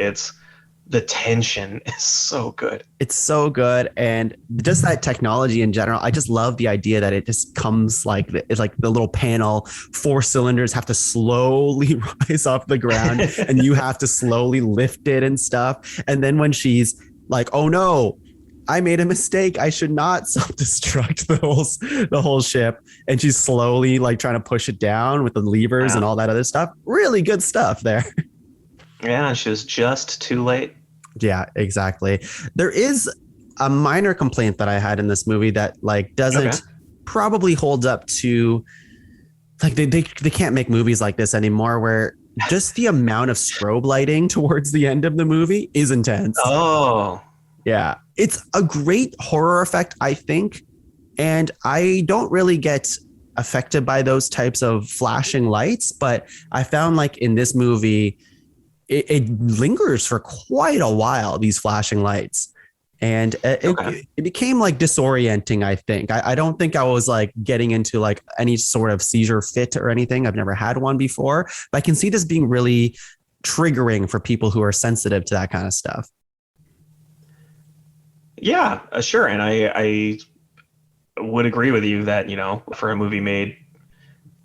the tension is so good. It's so good. And just that technology in general, I just love the idea that it just comes like, it's like the little panel, 4 cylinders have to slowly rise off the ground and you have to slowly lift it and stuff. And then when she's like, oh no, I made a mistake, I should not self-destruct the whole ship. And she's slowly like trying to push it down with the levers and all that other stuff. Really good stuff there. Yeah, she was just too late. Yeah, exactly. There is a minor complaint that I had in this movie that like doesn't probably hold up to, like they can't make movies like this anymore, where just the amount of strobe lighting towards the end of the movie is intense. Oh. Yeah. It's a great horror effect, I think. And I don't really get affected by those types of flashing lights, but I found like in this movie, it lingers for quite a while, these flashing lights. And it became like disorienting, I think. I don't think I was like getting into like any sort of seizure fit or anything. I've never had one before, but I can see this being really triggering for people who are sensitive to that kind of stuff. Yeah, sure. And I would agree with you that, for a movie made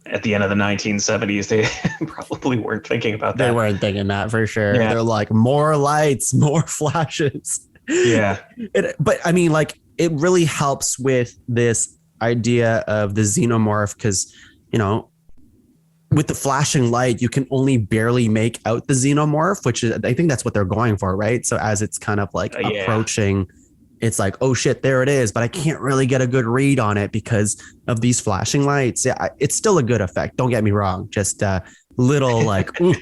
at the end of the 1970s, they probably weren't thinking about that. They weren't thinking that for sure. Yeah. They're like, more lights, more flashes. Yeah. But I mean, like, it really helps with this idea of the xenomorph because, with the flashing light, you can only barely make out the xenomorph, which is, I think that's what they're going for, right? So as it's kind of like approaching, it's like, oh shit, there it is. But I can't really get a good read on it because of these flashing lights. Yeah, it's still a good effect. Don't get me wrong. Just a little like, ooh,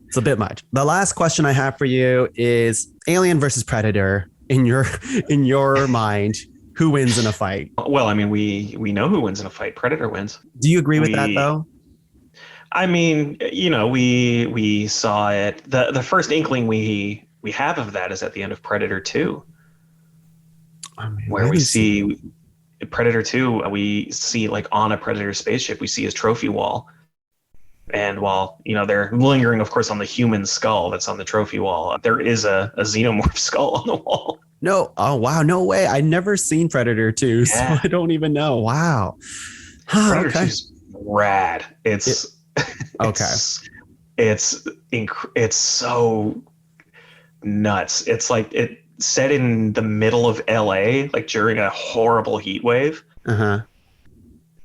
it's a bit much. The last question I have for you is Alien versus Predator. In your mind, who wins in a fight? Well, I mean, we know who wins in a fight. Predator wins. Do you agree with that though? I mean, we saw it. The first inkling we have of that is at the end of Predator 2. I mean, where we see Predator 2, we see like on a Predator spaceship, we see his trophy wall. And while, they're lingering, of course, on the human skull that's on the trophy wall, there is a xenomorph skull on the wall. No. Oh, wow. No way. I never seen Predator 2, so I don't even know. Wow. Predator Okay. 2 is rad. It's okay. It's so nuts. It's like it set in the middle of LA, like during a horrible heat wave. Uh-huh.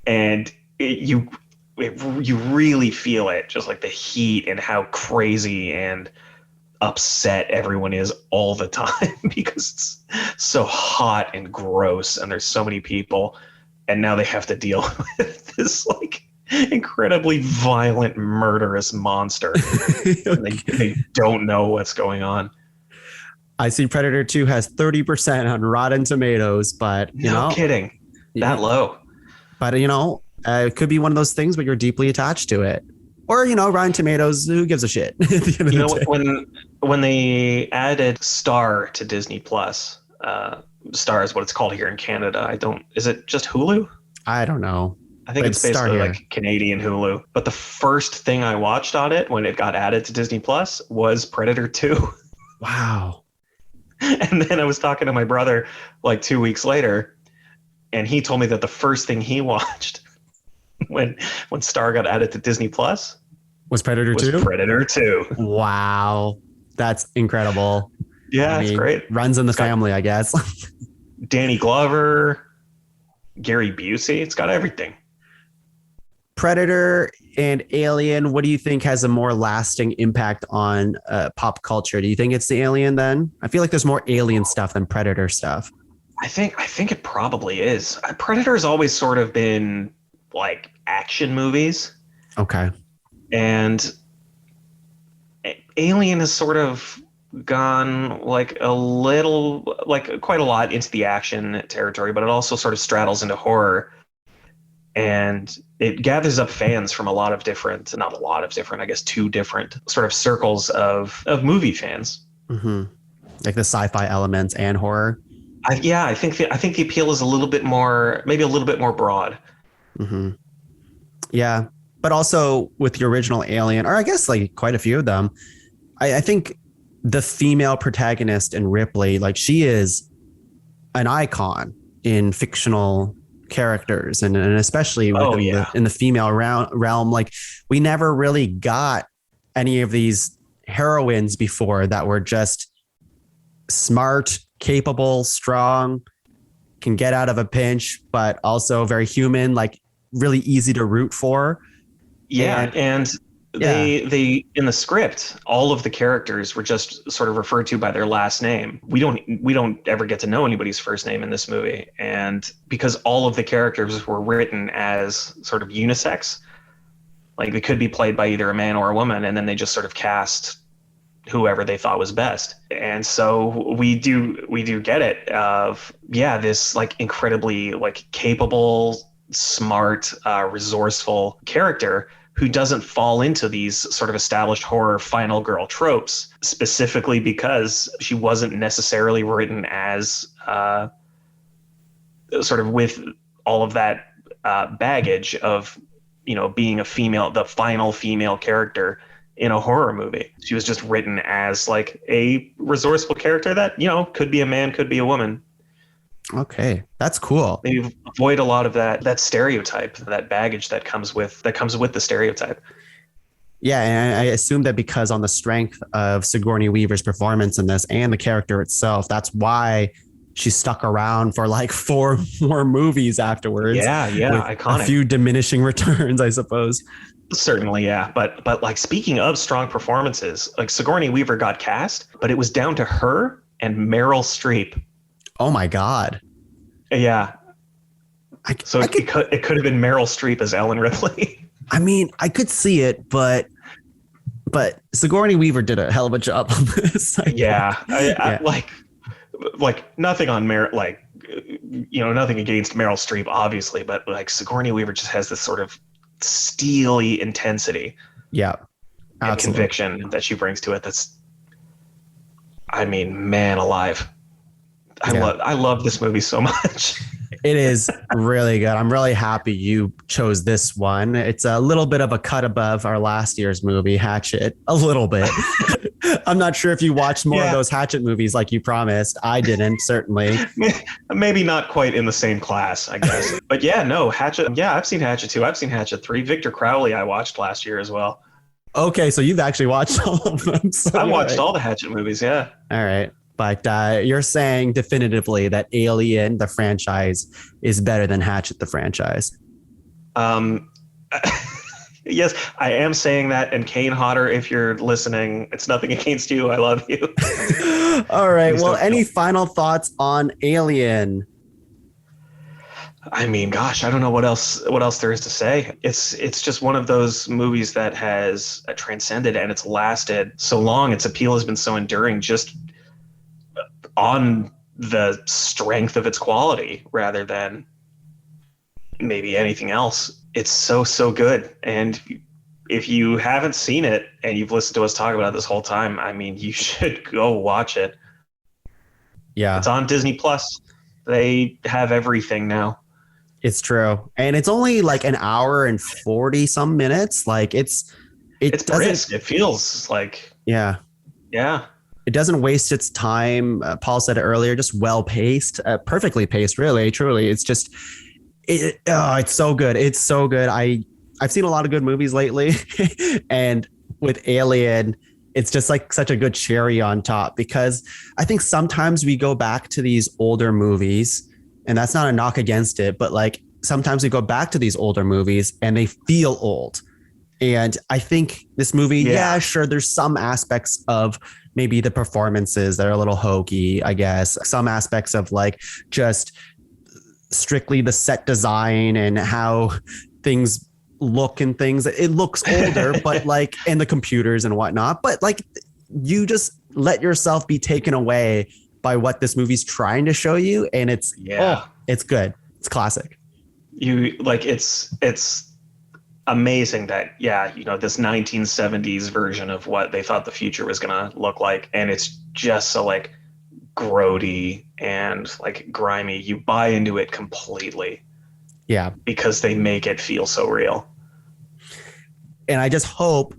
And you really feel it, just like the heat and how crazy and upset everyone is all the time because it's so hot and gross and there's so many people, and now they have to deal with this like incredibly violent, murderous monster. Okay. They don't know what's going on. I see Predator 2 has 30% on Rotten Tomatoes, but no kidding, that low. But it could be one of those things where you're deeply attached to it. Or, Rotten Tomatoes, who gives a shit? At the end of the day. When they added Star to Disney Plus, Star is what it's called here in Canada. Is it just Hulu? I don't know. I think it's basically like Canadian Hulu. But the first thing I watched on it when it got added to Disney Plus was Predator 2. Wow. And then I was talking to my brother like 2 weeks later, and he told me that the first thing he watched when Star got added to Disney Plus was Predator 2? Predator 2. Wow. That's incredible. Yeah, it's great. Runs in the family, I guess. Danny Glover, Gary Busey. It's got everything. Predator and Alien, what do you think has a more lasting impact on pop culture? Do you think it's the Alien then? I feel like there's more Alien stuff than Predator stuff. I think it probably is. Predator's always sort of been like action movies. Okay. And Alien has sort of gone like a little, like quite a lot into the action territory, but it also sort of straddles into horror. And it gathers up fans from not a lot of different, I guess, two different sort of circles of movie fans. Mm-hmm. Like the sci-fi elements and horror. I think the appeal is maybe a little bit more broad. Mm-hmm. Yeah. But also with the original Alien, or I guess like quite a few of them, I think the female protagonist in Ripley, like she is an icon in fictional characters and especially in the female realm. Like we never really got any of these heroines before that were just smart, capable, strong, can get out of a pinch, but also very human, like really easy to root for. And they in the script, all of the characters were just sort of referred to by their last name. We don't ever get to know anybody's first name in this movie, and because all of the characters were written as sort of unisex, like they could be played by either a man or a woman, and then they just sort of cast whoever they thought was best. And so we do get it of this like incredibly like capable, smart, resourceful character who doesn't fall into these sort of established horror final girl tropes, specifically because she wasn't necessarily written as sort of with all of that baggage of being the final female character in a horror movie. She was just written as like a resourceful character that could be a man, could be a woman. Okay, that's cool. Maybe avoid a lot of that stereotype, that baggage that comes with the stereotype. Yeah, and I assume that because on the strength of Sigourney Weaver's performance in this and the character itself, that's why she stuck around for like 4 more movies afterwards. Yeah, iconic. A few diminishing returns, I suppose. Certainly, yeah. But like speaking of strong performances, like Sigourney Weaver got cast, but it was down to her and Meryl Streep. Oh my God. Yeah. It could have been Meryl Streep as Ellen Ripley. I mean, I could see it, but Sigourney Weaver did a hell of a job on this. I like nothing on Meryl, like nothing against Meryl Streep, obviously, but like Sigourney Weaver just has this sort of steely intensity. Yeah. And conviction that she brings to it. That's, I mean, man alive. I love this movie so much. It is really good. I'm really happy you chose this one. It's a little bit of a cut above our last year's movie, Hatchet. A little bit. I'm not sure if you watched more of those Hatchet movies like you promised. I didn't, certainly. Maybe not quite in the same class, I guess. But yeah, no, Hatchet. Yeah, I've seen Hatchet 2. I've seen Hatchet 3. Victor Crowley I watched last year as well. Okay, so you've actually watched all of them. So I watched all the Hatchet movies, yeah. All right. But you're saying definitively that Alien, the franchise, is better than Hatchet, the franchise. Yes, I am saying that. And Kane Hodder, if you're listening, it's nothing against you. I love you. All right. Well, any final thoughts on Alien? I mean, gosh, I don't know what else there is to say. It's just one of those movies that has transcended, and it's lasted so long. Its appeal has been so enduring, just on the strength of its quality rather than maybe anything else. It's so good. And if you haven't seen it and you've listened to us talk about it this whole time, I mean, you should go watch it. Yeah. It's on Disney Plus. They have everything now. It's true. And it's only like an hour and 40 some minutes. Like it's brisk. It feels like, yeah. It doesn't waste its time. Paul said it earlier, just well paced, perfectly paced, really, truly. It's just, it's so good. It's so good. I've seen a lot of good movies lately. And with Alien, it's just like such a good cherry on top, because I think sometimes we go back to these older movies, and that's not a knock against it, but like sometimes we go back to these older movies and they feel old. And I think this movie, sure, there's some aspects of maybe the performances that are a little hokey, I guess. Some aspects of like just strictly the set design and how things look and things. It looks older, but like, and the computers and whatnot, but like you just let yourself be taken away by what this movie's trying to show you. And it's good. It's classic. It's amazing that, this 1970s version of what they thought the future was going to look like. And it's just so like grody and like grimy. You buy into it completely. Yeah. Because they make it feel so real. And I just hope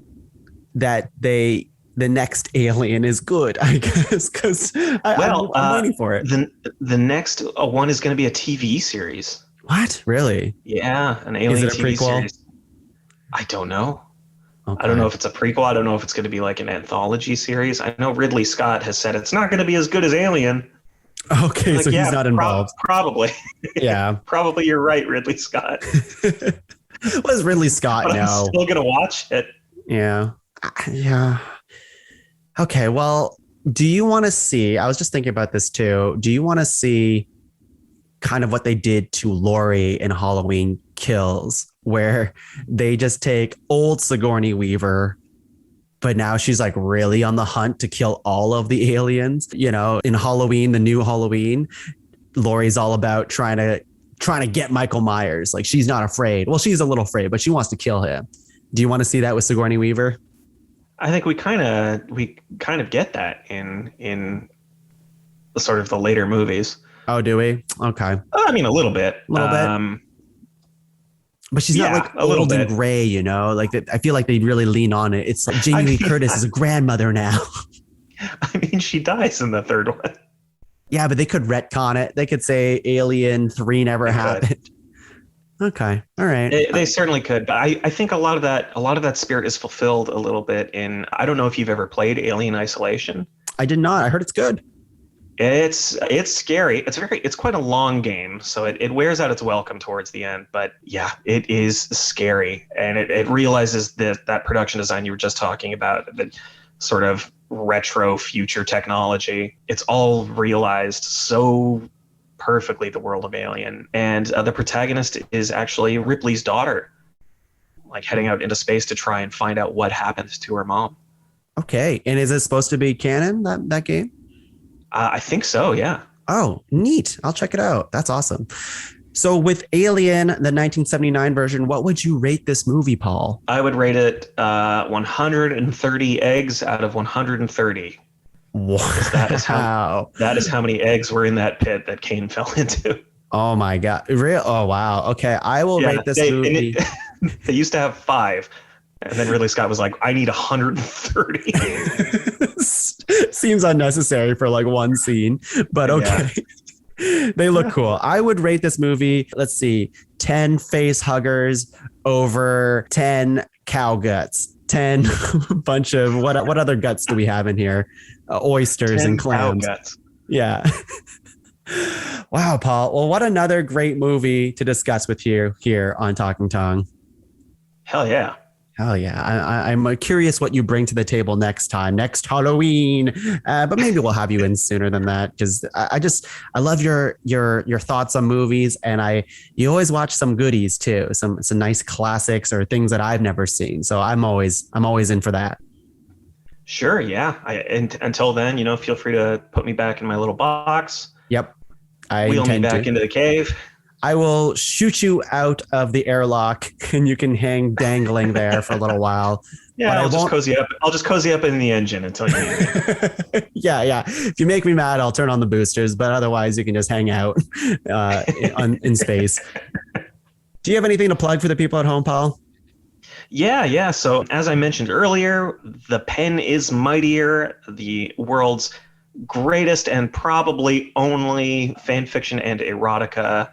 that the next Alien is good, I guess, because I'm waiting for it. The next one is going to be a TV series. What? Really? Yeah, an Alien is it a TV prequel? series. I don't know. Okay. I don't know if it's a prequel. I don't know if it's going to be like an anthology series. I know Ridley Scott has said it's not going to be as good as Alien. Okay, like, so he's not involved. Probably. Yeah. Probably you're right, Ridley Scott. What does Ridley Scott know? I'm still going to watch it. Yeah. Yeah. Okay, well, do you want to see, I was just thinking about this too. Do you want to see kind of what they did to Laurie in Halloween Kills, where they just take old Sigourney Weaver, but now she's like really on the hunt to kill all of the aliens? You know, in Halloween, the new Halloween, Laurie's all about trying to get Michael Myers. Like, she's not afraid. Well, she's a little afraid, but she wants to kill him. Do you want to see that with Sigourney Weaver? I think we kind of get that in the sort of the later movies. Oh, do we? Okay. I mean, a little bit. But she's not like old and gray, you know? Like, I feel like they really lean on it. It's like Jamie Lee Curtis is a grandmother now. I mean, she dies in the third one. Yeah, but they could retcon it. They could say Alien 3 never happened. Okay. All right. They certainly could. But I think a lot of that spirit is fulfilled a little bit in, I don't know if you've ever played Alien Isolation. I did not. I heard it's good. It's scary. It's quite a long game, so it wears out its welcome towards the end. But yeah, it is scary, and it realizes that production design you were just talking about, that sort of retro future technology. It's all realized so perfectly, the world of Alien, and the protagonist is actually Ripley's daughter, like heading out into space to try and find out what happened to her mom. Okay, and is it supposed to be canon, that game? I think so, yeah. Oh, neat. I'll check it out. That's awesome. So with Alien, the 1979 version, what would you rate this movie, Paul? I would rate it 130 eggs out of 130. Wow. That is how many eggs were in that pit that Kane fell into. Oh my God. Real? Oh, wow. Okay. I will rate this movie. They used to have 5. And then Ridley Scott was like, I need 130. Seems unnecessary for like one scene, but okay. Yeah. They look cool. I would rate this movie, let's see, 10 face huggers over 10 cow guts. 10 bunch of what other guts do we have in here? Oysters and clams. Guts. Yeah. Wow, Paul. Well, what another great movie to discuss with you here on Talking Tongue. Hell yeah. Oh yeah, I'm curious what you bring to the table next time, next Halloween. But maybe we'll have you in sooner than that because I love your thoughts on movies, and you always watch some goodies too, some nice classics or things that I've never seen. So I'm always in for that. Sure, yeah. Until then, feel free to put me back in my little box. Yep, wheel me back into the cave. I will shoot you out of the airlock and you can hang dangling there for a little while. Yeah, I'll just cozy up. I'll just cozy up in the engine until you need me. Yeah. If you make me mad, I'll turn on the boosters, but otherwise you can just hang out in space. Do you have anything to plug for the people at home, Paul? Yeah. So as I mentioned earlier, The Pen is Mightier, the world's greatest and probably only fan fiction and erotica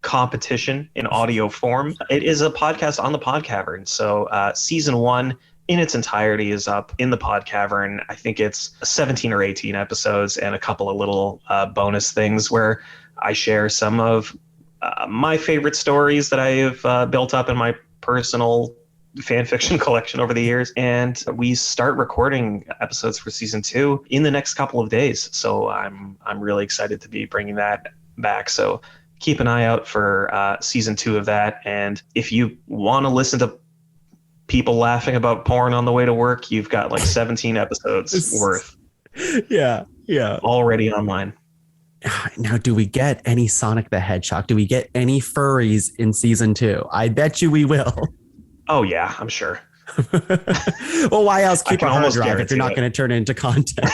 competition in audio form. It is a podcast on the Podcavern. So season 1 in its entirety is up in the Podcavern. I think it's 17 or 18 episodes and a couple of little bonus things where I share some of my favorite stories that I have built up in my personal fan fiction collection over the years. And we start recording episodes for season 2 in the next couple of days. So I'm really excited to be bringing that back. So keep an eye out for season 2 of that. And if you want to listen to people laughing about porn on the way to work, you've got like 17 episodes worth. Yeah. Already online. Now, do we get any Sonic the Hedgehog? Do we get any furries in season 2? I bet you we will. Oh, yeah, I'm sure. Well, why else keep a hard drive if you're not going to turn it into content?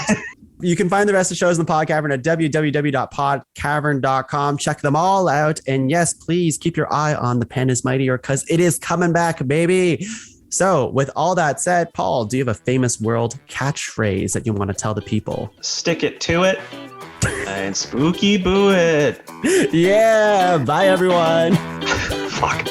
You can find the rest of the shows in the Podcavern at www.podcavern.com. Check them all out. And yes, please keep your eye on The Pen is Mightier because it is coming back, baby. So with all that said, Paul, do you have a famous world catchphrase that you want to tell the people? Stick it to it and spooky boo it. Yeah. Bye, everyone. Fuck.